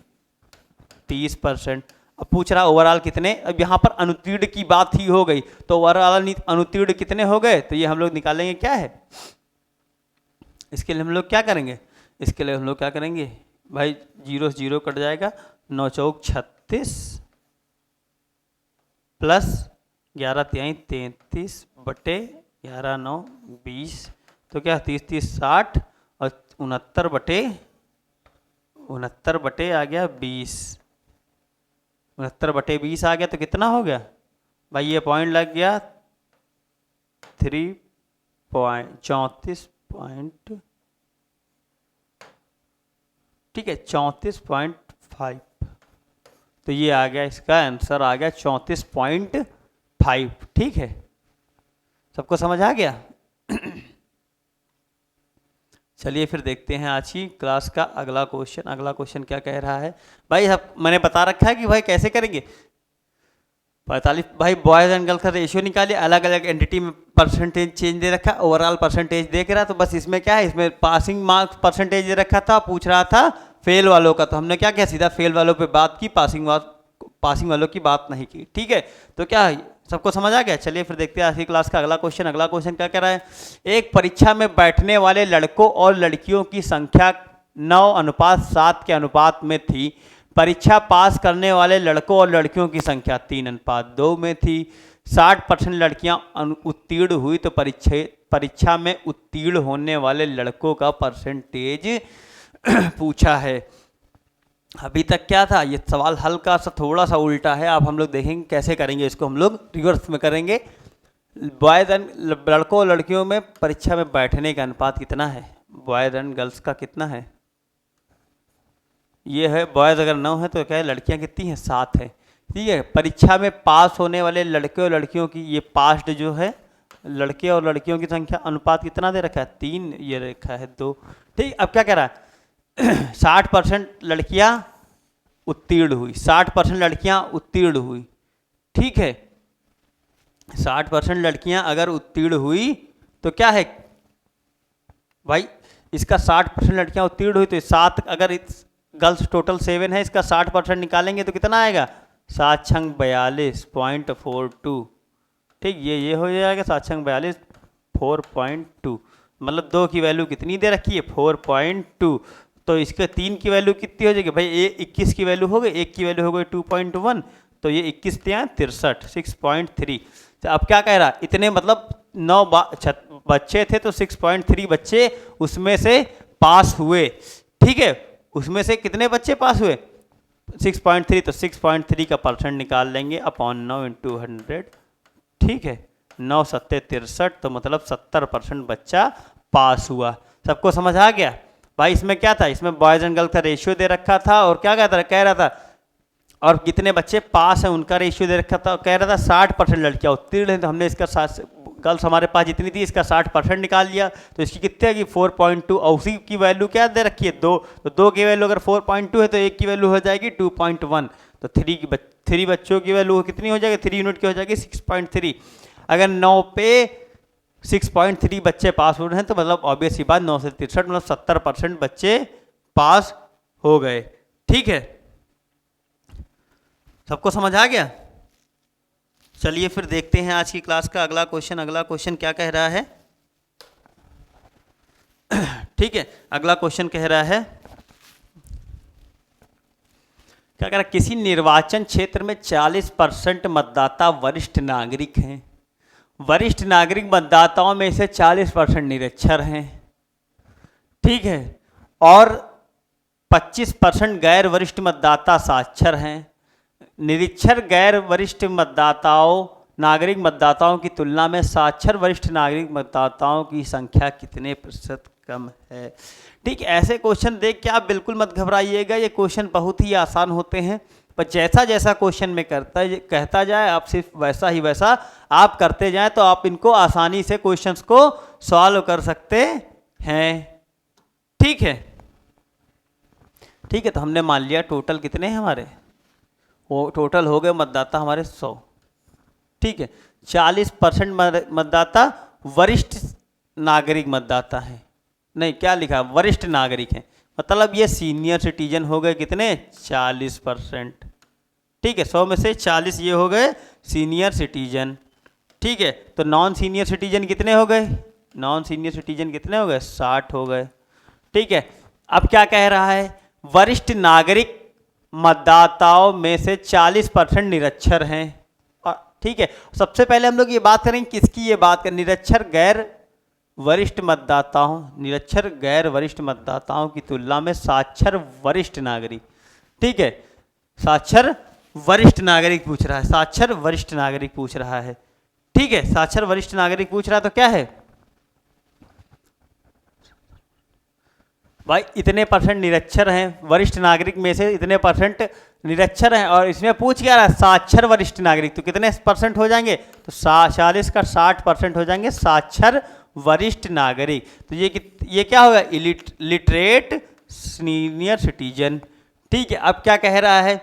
[SPEAKER 1] 30%। अब पूछ रहा ओवरऑल कितने, अब यहाँ पर अनुत्तीर्ण की बात ही हो गई तो ओवरऑल अनुत्तीर्ण कितने हो गए, तो ये हम लोग निकालेंगे क्या है, इसके लिए हम लोग क्या करेंगे, इसके लिए हम लोग क्या करेंगे भाई, 0 से 0 कट जाएगा, 9 चौक 36 प्लस 11 तिहाई 33 बटे 11 9 20, तो क्या 30 30 60 और 69/69 आ गया 20, 69/20 आ गया तो कितना हो गया भाई, ये पॉइंट लग गया 34 पॉइंट। ठीक है, 34.5, तो ये आ गया, इसका आंसर आ गया 34.5। ठीक है, सबको समझ आ गया। चलिए फिर देखते हैं आज की क्लास का अगला क्वेश्चन। अगला क्वेश्चन क्या कह रहा है भाई, सब मैंने बता रखा है कि भाई कैसे करेंगे, 45 भाई बॉयज एंड गर्ल्स का रेशियो निकालिए, अलग अलग एंटिटी में परसेंटेज चेंज दे रखा, ओवरऑल परसेंटेज देख रहा, तो बस इसमें क्या है, इसमें पासिंग मार्क्स परसेंटेज दे रखा था, पूछ रहा था फेल वालों का, तो हमने क्या किया, सीधा फेल वालों पे बात की, पासिंग वालों की बात नहीं की। ठीक है, तो क्या सबको समझ आ गया। चलिए फिर देखते हैं आज की क्लास का अगला क्वेश्चन। अगला क्वेश्चन क्या कह रहा है, एक परीक्षा में बैठने वाले लड़कों और लड़कियों की संख्या 9:7 के अनुपात में थी। परीक्षा पास करने वाले लड़कों और लड़कियों की संख्या 3:2 में थी। 60% लड़कियां उत्तीर्ण हुई तो परीक्षा में उत्तीर्ण होने वाले लड़कों का परसेंटेज पूछा है। अभी तक क्या था, ये सवाल हल्का सा थोड़ा सा उल्टा है। अब हम लोग देखेंगे कैसे करेंगे इसको, हम लोग रिवर्स में करेंगे। बॉयज़ एंड लड़कों और लड़कियों में परीक्षा में बैठने का अनुपात कितना है, बॉयज़ एंड गर्ल्स का कितना है, ये है। बॉयज़ अगर 9 है तो क्या है, लड़कियां कितनी हैं, 7 है। ठीक है, परीक्षा में पास होने वाले लड़के और लड़कियों की, ये पास्ड जो है लड़के और लड़कियों की संख्या अनुपात कितना दे रखा है, 3, ये रखा है 2। ठीक, अब क्या कह रहा है 60% लड़कियां उत्तीर्ण हुई, 60% लड़कियां उत्तीर्ण हुई। ठीक है, 60% लड़कियां अगर उत्तीर्ण हुई तो क्या है भाई, इसका 60% लड़कियां उत्तीर्ण हुई तो 7, अगर गर्ल्स टोटल 7 है, इसका 60% निकालेंगे तो कितना आएगा, 7 छंग 42.42। ठीक, ये हो जाएगा 7 छंग 42 4.2, मतलब 2 की वैल्यू कितनी दे रखी है, 4.2। तो इसके 3 की वैल्यू कितनी हो जाएगी भाई, ये 21 की वैल्यू हो गई, 1 की वैल्यू हो गई 2.1, तो ये 21 63 6.3। तो अब क्या कह रहा, इतने मतलब 9 बच्चे थे तो 6.3 बच्चे उसमें से पास हुए। ठीक है, उसमें से कितने बच्चे पास हुए, 6.3, तो 6.3 का परसेंट निकाल लेंगे अपॉन 9 × 100। ठीक है, 9 7 63, तो मतलब 70% बच्चा पास हुआ। सबको समझ आ गया भाई। इसमें क्या था, इसमें बॉयज़ एंड गर्ल्स का रेशियो दे रखा था और क्या कह रहा था, और कितने बच्चे पास हैं उनका रेशियो दे रखा था। कह रहा था 60% लड़कियां उत्तीर्ण हैं, तो हमने इसका गर्ल्स हमारे पास जितनी थी इसका 60% निकाल लिया, तो इसकी कितने आएगी 4.2, और उसी की वैल्यू क्या दे रखी है 2, तो 2 की वैल्यू अगर 4.2 है तो 1 की वैल्यू हो जाएगी 2.1, तो 3 बच्चों की वैल्यू कितनी हो जाएगी, 3 यूनिट की हो जाएगी 6.3। अगर 9 पे 6.3 बच्चे पास हो रहे हैं तो मतलब ऑब्वियस ही बात 9 से 63 मतलब 70% बच्चे पास हो गए। ठीक है, सबको समझ आ गया। चलिए फिर देखते हैं आज की क्लास का अगला क्वेश्चन। अगला क्वेश्चन क्या कह रहा है ठीक है, अगला क्वेश्चन कह रहा है, क्या कह रहा है, किसी निर्वाचन क्षेत्र में 40% मतदाता वरिष्ठ नागरिक हैं। वरिष्ठ नागरिक मतदाताओं में से 40% निरक्षर हैं। ठीक है, और 25% गैर वरिष्ठ मतदाता साक्षर हैं। निरक्षर गैर वरिष्ठ मतदाताओं नागरिक मतदाताओं की तुलना में साक्षर वरिष्ठ नागरिक मतदाताओं की संख्या कितने प्रतिशत कम है। ठीक, ऐसे क्वेश्चन देख के आप बिल्कुल मत घबराइएगा, ये क्वेश्चन बहुत ही आसान होते हैं, पर जैसा जैसा क्वेश्चन में कहता जाए आप सिर्फ वैसा ही वैसा आप करते जाएं तो आप इनको आसानी से क्वेश्चंस को सॉल्व कर सकते हैं। ठीक है, ठीक है, तो हमने मान लिया टोटल कितने हैं हमारे, वो टोटल हो गए मतदाता हमारे 100। ठीक है, 40% मतदाता वरिष्ठ नागरिक मतदाता हैं, नहीं क्या लिखा, वरिष्ठ नागरिक हैं, मतलब ये सीनियर सिटीजन हो गए कितने 40%। ठीक है, 100 में से 40 ये हो गए सीनियर सिटीजन। ठीक है, तो नॉन सीनियर सिटीजन कितने हो गए, नॉन सीनियर सिटीजन कितने हो गए 60 हो गए। ठीक है, अब क्या कह रहा है, वरिष्ठ नागरिक मतदाताओं में से 40% निरक्षर हैं। ठीक है, सबसे पहले हम लोग ये बात करेंगे किसकी, ये बात करें निरक्षर गैर वरिष्ठ मतदाताओं, निरक्षर गैर वरिष्ठ मतदाताओं की तुलना में साक्षर वरिष्ठ नागरिक। ठीक है, साक्षर वरिष्ठ नागरिक पूछ रहा है, साक्षर वरिष्ठ नागरिक पूछ रहा है। ठीक है, साक्षर वरिष्ठ नागरिक पूछ रहा है तो क्या है भाई, इतने परसेंट निरक्षर हैं, वरिष्ठ नागरिक में से इतने परसेंट निरक्षर हैं, और इसमें पूछ क्या रहा है साक्षर वरिष्ठ नागरिक, तो कितने परसेंट हो जाएंगे, तो 40 का 60% हो जाएंगे साक्षर वरिष्ठ नागरिक। तो ये क्या होगा, लिटरेट सीनियर सिटीजन। ठीक है, अब क्या कह रहा है,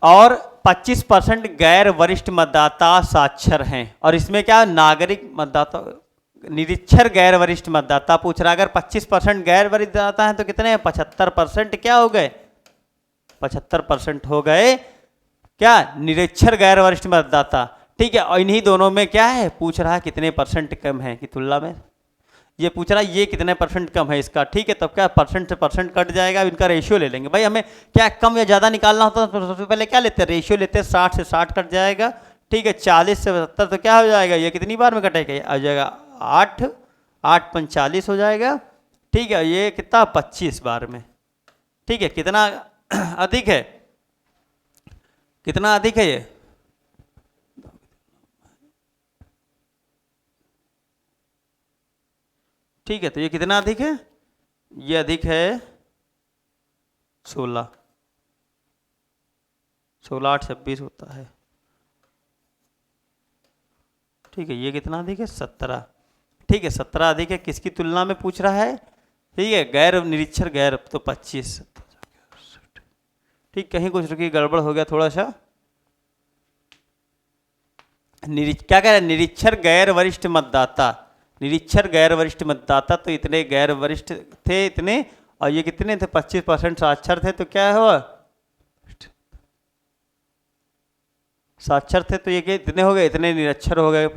[SPEAKER 1] और 25% गैर वरिष्ठ मतदाता साक्षर हैं, और इसमें क्या नागरिक मतदाता निरक्षर गैर वरिष्ठ मतदाता पूछ रहा है। अगर 25% गैर वरिष्ठ मतदाता हैं तो कितने हैं 75% क्या हो गए, 75% हो गए क्या निरक्षर गैर वरिष्ठ मतदाता। ठीक है, और इन्हीं दोनों में क्या है पूछ रहा है कितने परसेंट कम है की तुलना में, ये पूछ रहा है ये कितने परसेंट कम है इसका। ठीक है, तब क्या परसेंट से परसेंट कट जाएगा, इनका रेशियो ले लेंगे। भाई हमें क्या कम या ज़्यादा निकालना होता है तो सबसे पहले क्या लेते हैं रेशियो लेते हैं, 60 से 60 कट जाएगा। ठीक है 40 से 72 तो क्या हो जाएगा, ये कितनी बार में कटेगा, ये आ जाएगा 8, 8 पंच 40 हो जाएगा। ठीक है ये कितना 25 बार में। ठीक है कितना अधिक है, कितना अधिक है ये, ठीक है तो ये कितना अधिक है, ये अधिक है 16, 16 8 26 होता है। ठीक है ये कितना अधिक है 17। ठीक है 17 अधिक है, किसकी तुलना में पूछ रहा है, ठीक है गैर निरीक्षर गैर तो 25। ठीक कहीं कुछ रुकी गड़बड़ हो गया थोड़ा सा, क्या कह रहा है, निरीक्षर गैर वरिष्ठ मतदाता, निरीक्षर गैर वरिष्ठ मतदाता तो इतने गैर वरिष्ठ थे इतने, और ये कितने थे 25% साक्षर थे, तो क्या हुआ साक्षर थे तो ये इतने हो गए, इतने निरक्षर हो गए।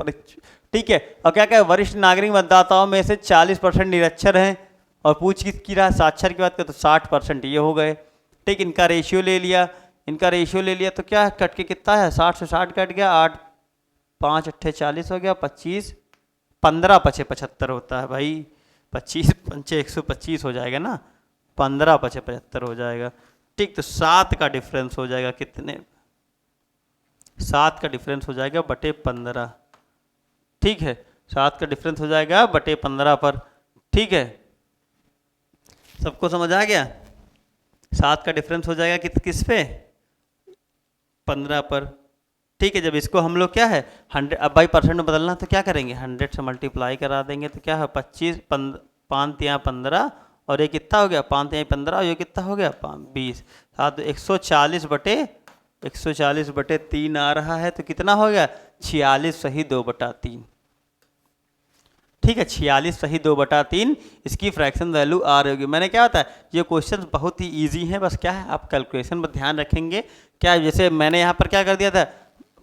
[SPEAKER 1] ठीक है और क्या क्या वरिष्ठ नागरिक मतदाताओं में से 40% निरक्षर हैं, और पूछ किसकी रहा साक्षर की बात करें तो 60% ये हो गए। ठीक इनका रेशियो ले लिया, इनका रेशियो ले लिया तो क्या कट के कितना है, 60 से 60 कट गया, 8 5 8 40 हो गया, 25 15 पचे 75 होता है भाई, 25 पंचे 125 हो जाएगा ना, 15 पचे 75 हो जाएगा। ठीक तो 7 का डिफरेंस हो जाएगा कितने, 7 का डिफरेंस हो जाएगा बटे 15। ठीक है 7 का डिफरेंस हो जाएगा बटे 15 पर। ठीक है सबको समझ आ गया, 7 का डिफरेंस हो जाएगा किस पे 15 पर। ठीक है जब इसको हम लोग क्या है 100, अब भाई परसेंट में बदलना तो क्या करेंगे 100 से मल्टीप्लाई करा देंगे तो क्या है 25 5 तिया 15 और ये कितना हो गया 5 तिया 15 और ये कितना हो गया 20, 7 140 बटे 140 बटे 3 आ रहा है तो कितना हो गया 46 सही 2/3। ठीक है 46 सही 2/3 इसकी फ्रैक्शन वैल्यू आ रही होगी। मैंने क्या होता है ये क्वेश्चन बहुत ही इजी है, बस क्या है आप कैलकुलेशन पर ध्यान रखेंगे। क्या जैसे मैंने यहाँ पर क्या कर दिया था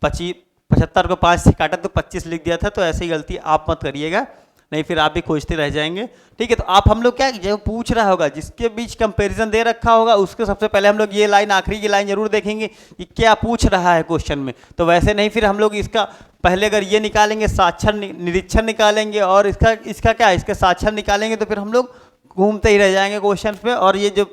[SPEAKER 1] 75 को 5 से काटा तो 25 लिख दिया था, तो ऐसी गलती आप मत करिएगा, नहीं फिर आप भी खोजते रह जाएंगे। ठीक है तो आप हम लोग क्या जो पूछ रहा होगा जिसके बीच कंपैरिजन दे रखा होगा उसके सबसे पहले हम लोग ये लाइन आखिरी की लाइन जरूर देखेंगे कि क्या पूछ रहा है क्वेश्चन में, तो वैसे नहीं फिर हम लोग इसका पहले अगर ये निकालेंगे साक्षर निरीक्षण निकालेंगे और इसका क्या इसके साक्षर निकालेंगे तो फिर हम लोग घूमते ही रह जाएंगे क्वेश्चन पे, और ये जो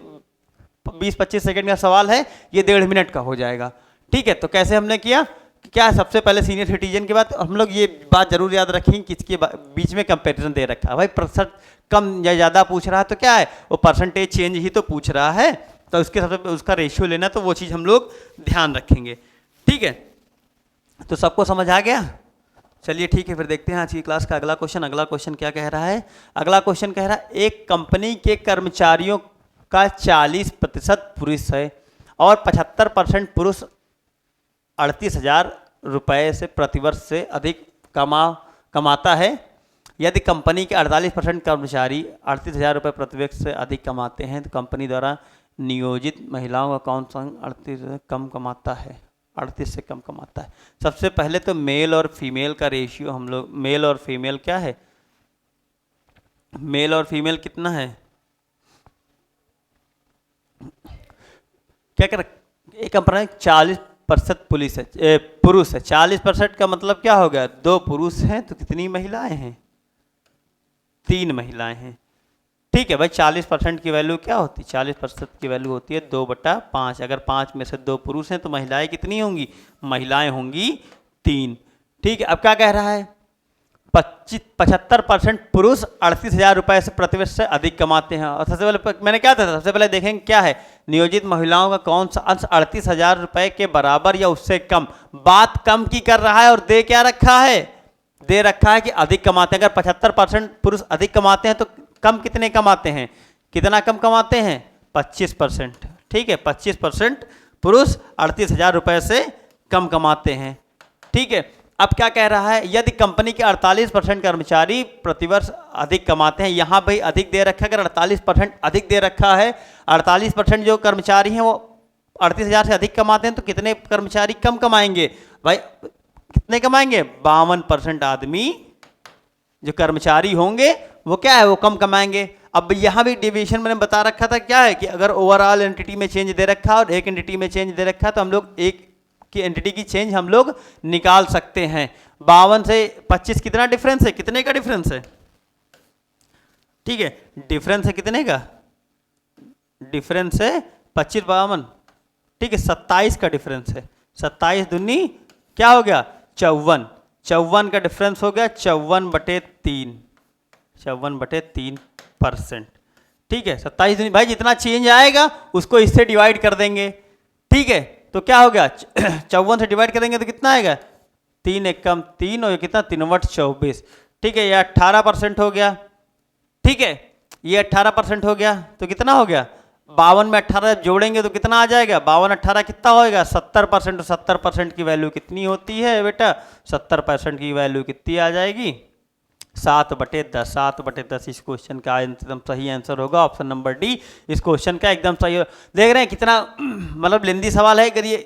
[SPEAKER 1] 20-25 सेकंड का सवाल है ये 1.5 मिनट का हो जाएगा। ठीक है तो कैसे हमने किया, क्या है सबसे पहले सीनियर सिटीजन के बाद हम लोग ये बात जरूर याद रखेंगे किसके बीच में कंपैरिजन दे रखा है, भाई प्रतिशत कम या ज़्यादा पूछ रहा है तो क्या है वो परसेंटेज चेंज ही तो पूछ रहा है, तो उसके सबसे उसका रेशियो लेना तो वो चीज़ हम लोग ध्यान रखेंगे। ठीक है तो सबको समझ आ गया, चलिए ठीक है फिर देखते हैं आज की क्लास का अगला क्वेश्चन। अगला क्वेश्चन क्या कह रहा है, अगला क्वेश्चन कह रहा है एक कंपनी के कर्मचारियों का 40% पुरुष है और 75% पुरुष 38,000 रुपये से प्रतिवर्ष से अधिक कमाता है। यदि कंपनी के 48% कर्मचारी 38,000 रुपये प्रतिवर्ष से अधिक कमाते हैं तो कंपनी द्वारा नियोजित महिलाओं का कौन सा 38 से कम कमाता है, 38 से कम कमाता है। सबसे पहले तो मेल और फीमेल का रेशियो हम लोग, मेल और फीमेल क्या है, मेल और फीमेल कितना है, क्या कर एक कंपनी 40% पुरुष है, 40% का मतलब क्या हो गया 2 पुरुष हैं तो कितनी महिलाएं हैं 3 महिलाएं हैं। ठीक है भाई 40% की वैल्यू क्या होती है, 40% की वैल्यू होती है 2/5, अगर 5 में से 2 पुरुष हैं तो महिलाएं कितनी होंगी, महिलाएं होंगी 3। ठीक है अब क्या कह रहा है 75% पुरुष 38,000 रुपये से प्रतिवर्ष से अधिक कमाते हैं। और सबसे पहले मैंने क्या था सबसे पहले देखेंगे क्या है नियोजित महिलाओं का कौन सा अंश 38,000 रुपये के बराबर या उससे कम, बात कम की कर रहा है और दे क्या रखा है, दे रखा है कि अधिक कमाते हैं। अगर 75% पुरुष अधिक कमाते हैं तो कम कितने कमाते हैं, कितना कम कमाते हैं 25%। ठीक है 25% पुरुष 38,000 रुपये से कम कमाते हैं। ठीक है अब क्या कह रहा है यदि कंपनी के 48% कर्मचारी प्रतिवर्ष अधिक कमाते हैं, यहाँ भाई अधिक दे रखा है, अगर 48% अधिक दे रखा है, 48% जो कर्मचारी हैं वो 38,000 से अधिक कमाते हैं तो कितने कर्मचारी कम कमाएंगे भाई, कितने कमाएंगे 52% आदमी जो कर्मचारी होंगे वो क्या है वो कम कमाएंगे। अब यहाँ भी डिवीजन मैंने बता रखा था क्या है कि अगर ओवरऑल एंटिटी में चेंज दे रखा है और एक एंटिटी में चेंज दे रखा है तो हम लोग एक की एंटिटी की चेंज हम लोग निकाल सकते हैं। 52 से 25 कितना डिफरेंस है, कितने का डिफरेंस है? ठीक है, डिफरेंस है कितने का? डिफरेंस है 25 52, ठीक है, 27 का डिफरेंस है। 27 दूनी क्या हो गया? 54। 54 का डिफरेंस हो गया 54/3, 54/3%। ठीक है, 27 दूनी भाई जितना चेंज आएगा उसको इससे डिवाइड कर देंगे। ठीक है, तो क्या हो गया 54 से डिवाइड करेंगे तो कितना आएगा? 3 एकम 3 और ये कितना 3/24। ठीक है, ये 18% हो गया। ठीक है, ये 18% हो गया तो कितना हो गया? 52 में 18 जोड़ेंगे तो कितना आ जाएगा? 52 18 कितना होएगा? 70%। 70% की वैल्यू कितनी होती है बेटा? 70% की वैल्यू कितनी आ जाएगी? 7/10। 7/10 इस क्वेश्चन का एकदम सही आंसर होगा, ऑप्शन नंबर डी इस क्वेश्चन का एकदम सही हो। देख रहे हैं कितना मतलब लेंदी सवाल है। अगर ये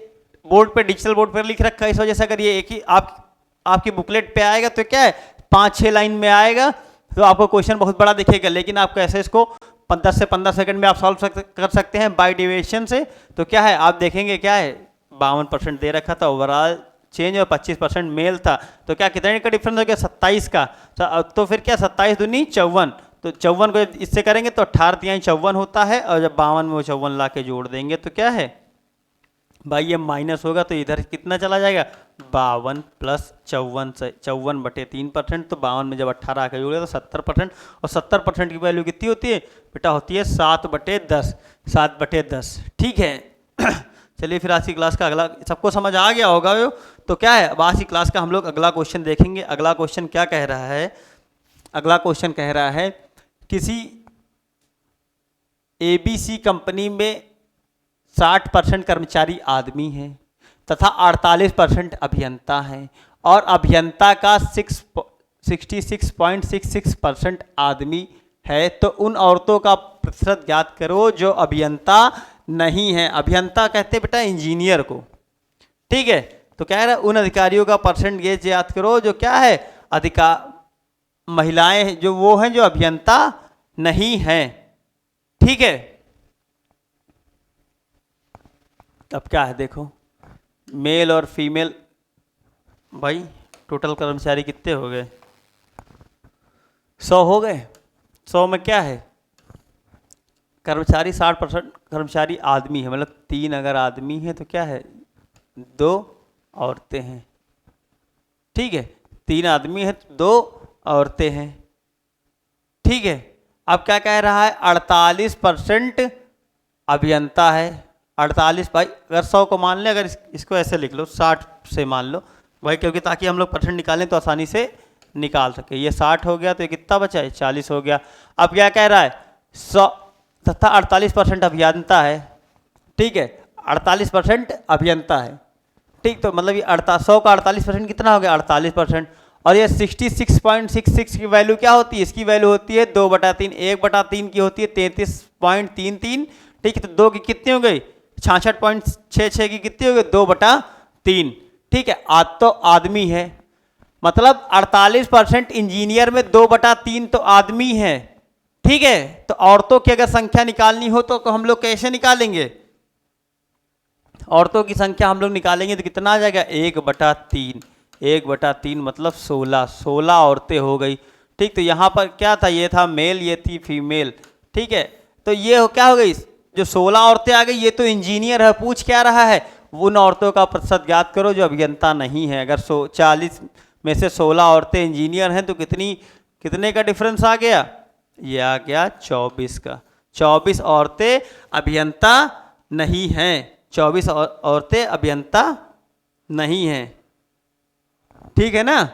[SPEAKER 1] बोर्ड पे डिजिटल बोर्ड पर लिख रखा है, इस वजह से अगर ये एक ही आपकी बुकलेट पे आएगा तो क्या है 5-6 लाइन में आएगा तो आपको क्वेश्चन बहुत बड़ा दिखेगा, लेकिन आप कैसे इसको 10 से 15 सेकंड में आप सॉल्व कर सकते हैं बाय डेविएशन से। तो क्या है आप देखेंगे क्या है 52% दे रखा था ओवरऑल चेंज और 25% मेल था, तो क्या कितने का डिफरेंस हो गया? 27 का। तो फिर क्या 27 दूनी 54, तो 54 को इससे करेंगे तो 18 तिहाई 54 होता है, और जब 52 में वो 54 ला के जोड़ देंगे तो क्या है भाई ये माइनस होगा, तो इधर कितना चला जाएगा? 52 + 54 से 54/3%। तो 52 में जब 18 आके जोड़े तो 70%, और 70% की वैल्यू कितनी होती है बेटा? होती है 7/10। 7/10। ठीक है चलिए फिर आज की क्लास का अगला, सबको समझ आ गया होगा यो? तो क्या है अब आज की क्लास का हम लोग अगला क्वेश्चन देखेंगे। अगला क्वेश्चन क्या कह रहा है? अगला क्वेश्चन कह रहा है किसी ABC कंपनी में 60% कर्मचारी आदमी हैं तथा 48% अभियंता हैं, और अभियंता का 66.66% आदमी है, तो उन औरतों का प्रतिशत ज्ञात करो जो अभियंता नहीं है। अभियंता कहते बेटा इंजीनियर को। ठीक है, तो कह रहा है उन अधिकारियों का परसेंटेज याद करो जो क्या है महिलाएं जो वो हैं जो अभियंता नहीं हैं। ठीक है, अब क्या है देखो, मेल और फीमेल भाई टोटल कर्मचारी कितने हो गए? 100 हो गए। 100 में क्या है कर्मचारी 60% कर्मचारी आदमी है, मतलब 3 अगर आदमी है तो क्या है 2 औरतें हैं। ठीक है, 3 आदमी है 2 औरतें हैं। ठीक है, अब क्या कह रहा है 48% अभियंता है। 48 भाई अगर 100 को मान ले, अगर इसको ऐसे लिख लो 60 से मान लो भाई, क्योंकि ताकि हम लोग परसेंट निकालें तो आसानी से निकाल सके। ये 60 हो गया तो ये कितना बचा है 40 हो गया। अब क्या कह रहा है 100 तथा 48% अभियंता है। ठीक है, 48% अभियंता है। ठीक, तो मतलब ये 100 का 48% कितना हो गया 48%, और ये 66.66 की वैल्यू क्या होती है? इसकी वैल्यू होती है 2/3। 1/3 की होती है 33.33। ठीक है, तो 2 की कितनी हो गई 66.66 की कितनी हो गई 2/3। ठीक है, आज तो आदमी है, मतलब 48% इंजीनियर में 2/3 तो आदमी है। ठीक है, तो औरतों की अगर संख्या निकालनी हो तो हम लोग कैसे निकालेंगे? औरतों की संख्या हम लोग निकालेंगे तो कितना आ जाएगा 1/3। 1/3 मतलब 16 औरतें हो गई। ठीक, तो यहाँ पर क्या था, ये था मेल, ये थी फीमेल। ठीक है, तो ये क्या हो गई जो 16 औरतें आ गई, ये तो इंजीनियर है। पूछ क्या रहा है उन औरतों का प्रतिशत ज्ञात करो जो अभियंता नहीं है। अगर 40 में से 16 औरतें इंजीनियर हैं तो कितने का डिफरेंस आ गया? ये आ गया 24 का। 24 औरतें अभियंता नहीं हैं। 24 औरतें अभियंता नहीं हैं। ठीक है ना,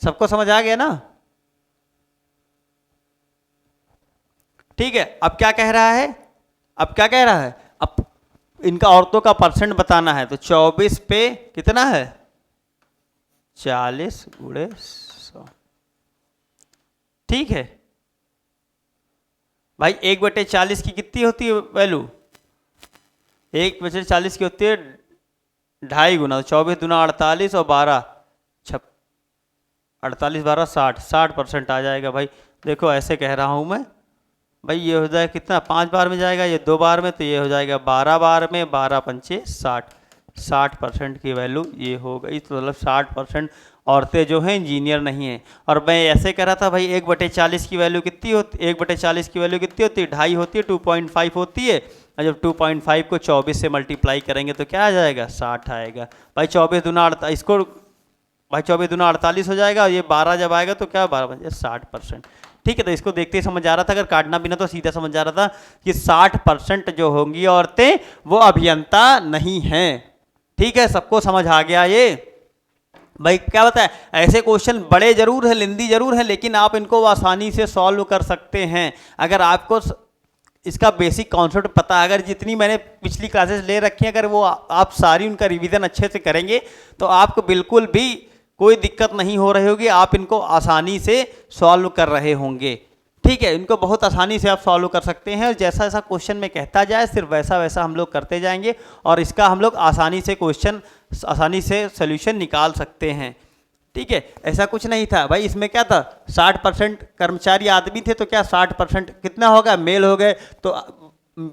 [SPEAKER 1] सबको समझ आ गया ना? ठीक है, अब क्या कह रहा है? अब क्या कह रहा है? अब इनका औरतों का परसेंट बताना है, तो 24 पे कितना है 40 × 100। ठीक है भाई, 1/40 की कितनी होती है वैल्यू? 1/40 की होती है 2.5 गुना। 24 दूना 48 और 12 48 12 60। 60% आ जाएगा भाई। देखो ऐसे कह रहा हूं मैं भाई, ये हो जाएगा कितना 5 बार में जाएगा, ये 2 बार में, तो ये हो जाएगा 12 बार में, 12 × 5 = 60। 60% की वैल्यू ये हो गई। तो मतलब 60% औरतें जो हैं इंजीनियर नहीं हैं। और मैं ऐसे कह रहा था भाई 1/40 की वैल्यू कितनी होती, 1/40 की वैल्यू कितनी होती है, 2.5 होती है, 2.5 होती है। और जब 2.5 को 24 से मल्टीप्लाई करेंगे तो क्या आ जाएगा, 60 आएगा। भाई 24 दूना 48, इसको भाई 24 दूना 48 हो जाएगा। और ये 12 जब आएगा तो क्या 12 बन 60%। ठीक है, तो इसको देखते ही समझ आ रहा था, अगर काटना भी ना तो सीधा समझ आ रहा था कि 60% जो होंगी औरतें वो अभियंता नहीं हैं। ठीक है, सबको समझ आ गया ये। भाई क्या बताए, ऐसे क्वेश्चन बड़े जरूर है, लेंदी जरूर है, लेकिन आप इनको आसानी से सॉल्व कर सकते हैं अगर आपको इसका बेसिक कॉन्सेप्ट पता है। अगर जितनी मैंने पिछली क्लासेस ले रखी हैं, अगर वो आप सारी उनका रिवीजन अच्छे से करेंगे तो आपको बिल्कुल भी कोई दिक्कत नहीं हो रही होगी, आप इनको आसानी से सॉल्व कर रहे होंगे। ठीक है, इनको बहुत आसानी से आप सॉल्व कर सकते हैं, और जैसा जैसा क्वेश्चन में कहता जाए सिर्फ वैसा वैसा हम लोग करते जाएंगे, और इसका हम लोग आसानी से क्वेश्चन, आसानी से सोल्यूशन निकाल सकते हैं। ठीक है, ऐसा कुछ नहीं था भाई। इसमें क्या था, 60% कर्मचारी आदमी थे, तो क्या 60% कितना होगा, मेल हो गए। तो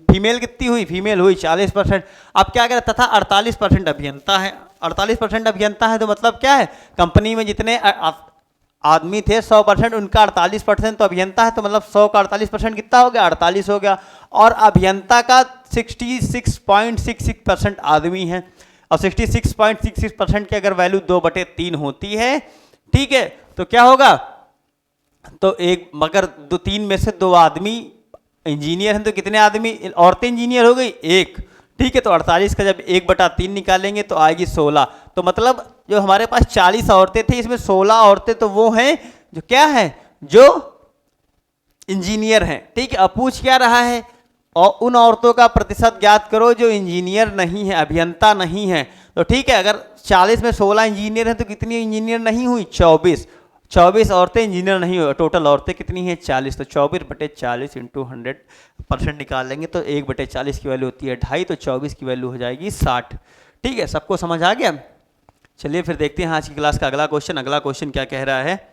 [SPEAKER 1] फीमेल कितनी हुई, फीमेल हुई 40%। अब क्या करें, तथा 48% अभियंता है। 48% अभियंता है तो मतलब क्या है, कंपनी में जितने आदमी थे 100%, उनका 48% तो अभियंता है, तो मतलब 100 का 48% कितना हो गया, 48 हो गया। और अभियंता का 66.66% आदमी है, और 66.66% की अगर वैल्यू 2/3 होती है, ठीक है, तो क्या होगा, तो एक, मगर 3 में से 2 आदमी इंजीनियर हैं, तो कितने आदमी, औरतें इंजीनियर हो गई, एक। ठीक है, तो 48 का जब 1/3 निकालेंगे तो आएगी 16। तो मतलब जो हमारे पास 40 औरतें थी, इसमें 16 औरतें तो वो हैं जो क्या है, जो इंजीनियर हैं। ठीक है, अब पूछ क्या रहा है, और उन औरतों का प्रतिशत ज्ञात करो जो इंजीनियर नहीं है, अभियंता नहीं है। तो ठीक है, अगर 40 में 16 इंजीनियर हैं तो कितनी इंजीनियर नहीं हुई, 24। 24 औरतें इंजीनियर नहीं हुई, टोटल औरतें कितनी हैं, 40। तो 24/40 इंटू 100% निकाल लेंगे तो 1/40 की वैल्यू होती है 2.5, तो 24 की वैल्यू हो जाएगी 60। ठीक है, सबको समझ आ गया। चलिए फिर देखते हैं आज की क्लास का अगला क्वेश्चन। अगला क्वेश्चन क्या कह रहा है,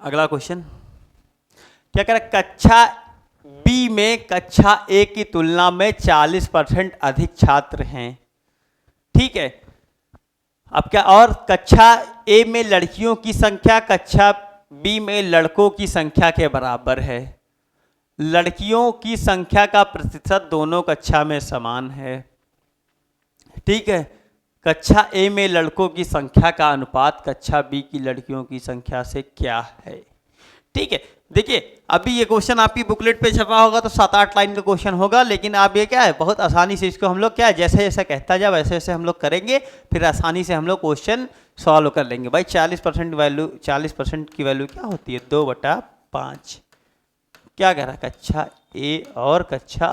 [SPEAKER 1] अगला क्वेश्चन क्या कह रहा है, कक्षा बी में कक्षा ए की तुलना में 40% अधिक छात्र हैं। ठीक है, अब क्या, और कक्षा ए में लड़कियों की संख्या कक्षा बी में लड़कों की संख्या के बराबर है। लड़कियों की संख्या का प्रतिशत दोनों कक्षा में समान है। ठीक है, कक्षा ए में लड़कों की संख्या का अनुपात कक्षा बी की लड़कियों की संख्या से क्या है। ठीक है, देखिए अभी ये क्वेश्चन आपकी बुकलेट पे छपा होगा तो 7-8 लाइन का क्वेश्चन होगा, लेकिन आप ये क्या है, बहुत आसानी से इसको हम लोग क्या है, जैसे जैसे कहता जाए वैसे वैसे हम लोग करेंगे, फिर आसानी से हम लोग क्वेश्चन सॉल्व कर लेंगे। भाई 40% वैल्यू, 40% की वैल्यू क्या होती है, 2/5। क्या कह रहा है, कक्षा ए और कक्षा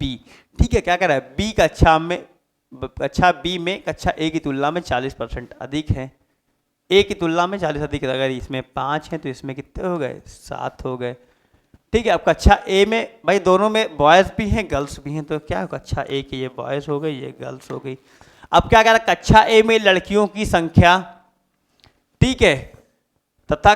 [SPEAKER 1] बी। ठीक है, क्या कह रहा है, बी कक्षा में, कक्षा बी में कक्षा ए की तुलना में 40% अधिक है। ए की तुलना में 40 अधिक, अगर इसमें 5 हैं तो इसमें कितने हो गए, 7 हो गए। ठीक है, अब कक्षा ए में भाई दोनों में बॉयज़ भी हैं गर्ल्स भी हैं, तो क्या है, कक्षा ए की ये बॉयज़ हो गई, ये गर्ल्स हो गई। अब क्या कह रहा है, कक्षा ए में लड़कियों की संख्या, ठीक है, तथा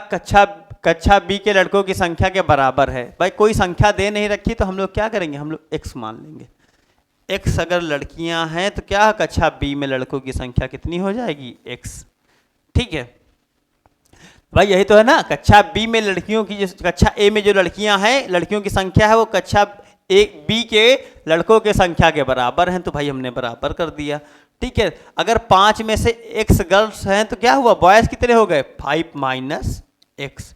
[SPEAKER 1] कक्षा बी के लड़कों की संख्या के बराबर है। भाई कोई संख्या दे नहीं रखी तो हम लोग क्या करेंगे, हम लोग एक्स मान लेंगे। एक्स अगर लड़कियां हैं तो क्या, कक्षा बी में लड़कों की संख्या कितनी हो जाएगी, एक्स। ठीक है भाई, यही तो है ना, कक्षा बी में लड़कियों की, कक्षा ए में जो लड़कियां हैं, लड़कियों की संख्या है वो कक्षा ए बी के लड़कों के संख्या के बराबर हैं, तो भाई हमने बराबर कर दिया। ठीक है, अगर 5 में से x गर्ल्स हैं तो क्या हुआ, बॉयज़ कितने हो गए, 5 माइनस एक्स।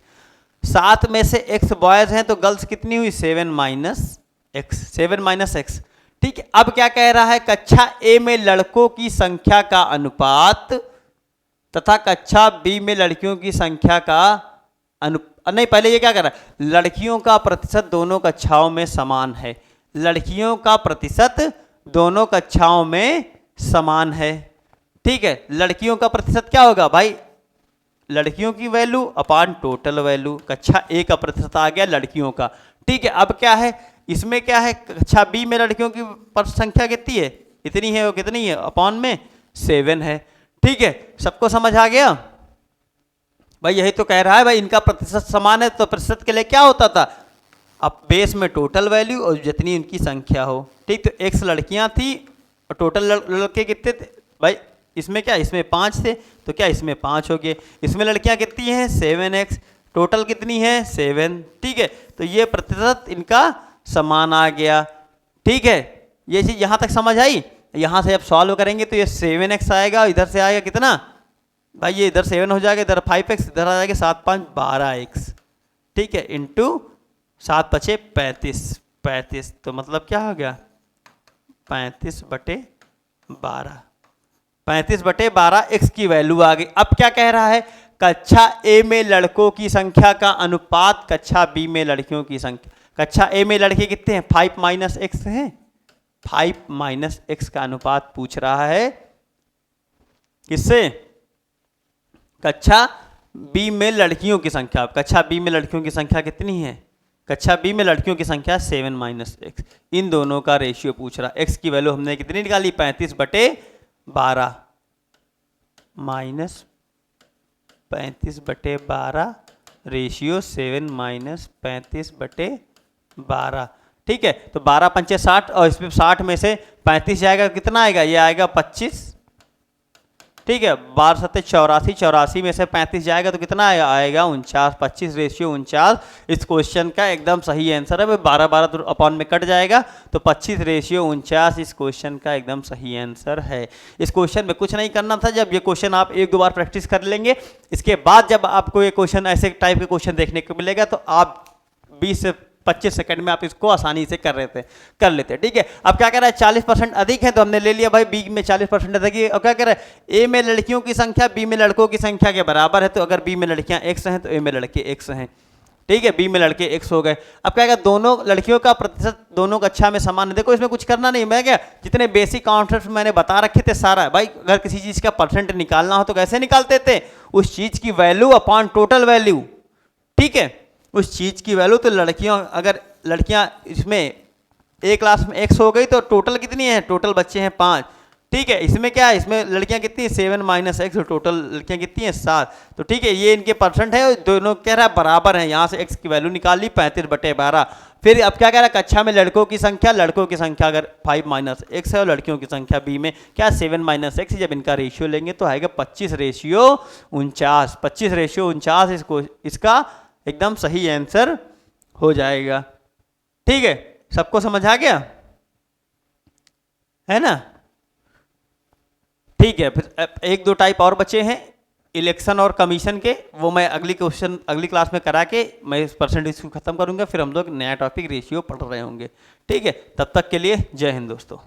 [SPEAKER 1] 7 में से x बॉयज़ हैं तो गर्ल्स कितनी हुई, 7 माइनस एक्स, 7 माइनस एक्स। ठीक है, अब क्या कह रहा है, कक्षा ए में लड़कों की संख्या का अनुपात तथा कक्षा बी में लड़कियों की संख्या का नहीं, पहले ये क्या कर रहा है, लड़कियों का प्रतिशत दोनों कक्षाओं में समान है। लड़कियों का प्रतिशत दोनों कक्षाओं में समान है। ठीक है, लड़कियों का प्रतिशत क्या होगा भाई, लड़कियों की वैल्यू अपान टोटल वैल्यू, कक्षा ए का प्रतिशत आ गया लड़कियों का। ठीक है, अब क्या है, इसमें क्या है, कक्षा बी में लड़कियों की संख्या कितनी है, इतनी है, वो कितनी है, अपॉन में 7 है। ठीक है, सबको समझ आ गया। भाई यही तो कह रहा है, भाई इनका प्रतिशत समान है, तो प्रतिशत के लिए क्या होता था, अब बेस में टोटल वैल्यू और जितनी उनकी संख्या हो। ठीक, तो एक्स लड़कियां थी और टोटल लड़के कितने थे भाई, इसमें क्या, इसमें 5 थे, तो क्या इसमें 5 हो गए। इसमें लड़कियां कितनी हैं 7x, टोटल कितनी है 7। ठीक है, तो ये प्रतिशत इनका समान आ गया। ठीक है, ये चीज यहां तक समझ आई। यहां से अब सॉल्व करेंगे तो ये 7x आएगा, इधर से आएगा कितना भाई, ये इधर 7 हो जाएगा, इधर 5x, इधर आ जाएगा 7 5 12x। ठीक है, इंटू 7 5 35, तो मतलब क्या हो गया 35/12, 35/12 x की वैल्यू आ गई। अब क्या कह रहा है, कक्षा ए में लड़कों की संख्या का अनुपात कक्षा बी में लड़कियों की संख्या। कक्षा ए में लड़के कितने हैं 5 - x हैं, 5 - x का अनुपात पूछ रहा है किससे, कक्षा बी में लड़कियों की संख्या। कक्षा बी में लड़कियों की संख्या कितनी है, कक्षा बी में लड़कियों की संख्या 7 - x, इन दोनों का रेशियो पूछ रहा है। x की वैल्यू हमने कितनी निकाली 35/12 माइनस 35/12 रेशियो 7 - 35/12। ठीक है, तो 12 पंचे 60 और इसमें 60 में से 35 जाएगा, कितना आएगा, ये आएगा 25। ठीक है, 12 7 84, 84 में से 35 जाएगा तो कितना आएगा 49, 25 रेशियो 49 इस क्वेश्चन का एकदम सही आंसर है। 12 12 अपॉन में कट जाएगा तो 25 रेशियो 49 इस क्वेश्चन का एकदम सही आंसर है। इस क्वेश्चन में कुछ नहीं करना था, जब ये क्वेश्चन आप 1 2 बार प्रैक्टिस कर लेंगे, इसके बाद जब आपको ये क्वेश्चन ऐसे टाइप के क्वेश्चन देखने को मिलेगा तो आप 20 से 25 सेकंड में आप इसको आसानी से कर लेते। ठीक है, अब क्या कह रहा है 40% अधिक है, तो हमने ले लिया भाई बी में 40% अधिक है। और क्या कह रहा है ए में लड़कियों की संख्या बी में लड़कों की संख्या के बराबर है, तो अगर बी में लड़कियां x हैं तो ए में लड़के x हैं। ठीक है, बी में लड़के x हो गए। अब क्या कहेगा दोनों लड़कियों का प्रतिशत दोनों कक्षा में समान है। देखो इसमें कुछ करना नहीं, मैं क्या जितने बेसिक कॉन्सेप्ट मैंने बता रखे थे सारा भाई, अगर किसी चीज का परसेंट निकालना हो तो कैसे निकालते थे, उस चीज की वैल्यू अपॉन टोटल वैल्यू। ठीक है, उस चीज की वैल्यू, तो लड़कियों अगर लड़कियां इसमें एक क्लास में x हो गई तो टोटल कितनी है, टोटल बच्चे हैं 5। ठीक है, इसमें क्या है, इसमें लड़कियां कितनी 7 - x, टोटल लड़कियां कितनी हैं 7। तो ठीक है, ये इनके परसेंट है, दोनों कह रहा है बराबर है, यहाँ से x की वैल्यू निकाल ली 35/12। फिर अब क्या कह रहा है कक्षा में लड़कों की संख्या अगर 5 - x है और लड़कियों की संख्या b में क्या 7 - x, जब इनका रेशियो लेंगे तो आएगा 25 रेशियो 49। 25 रेशियो 49 इसका एकदम सही आंसर हो जाएगा। ठीक है, सबको समझ आ गया है ना। ठीक है, फिर 1 2 टाइप और बचे हैं इलेक्शन और कमीशन के, वो मैं अगली क्लास में करा के मैं इस परसेंटेज को खत्म करूंगा, फिर हम लोग नया टॉपिक रेशियो पढ़ रहे होंगे। ठीक है, तब तक के लिए जय हिंद दोस्तों।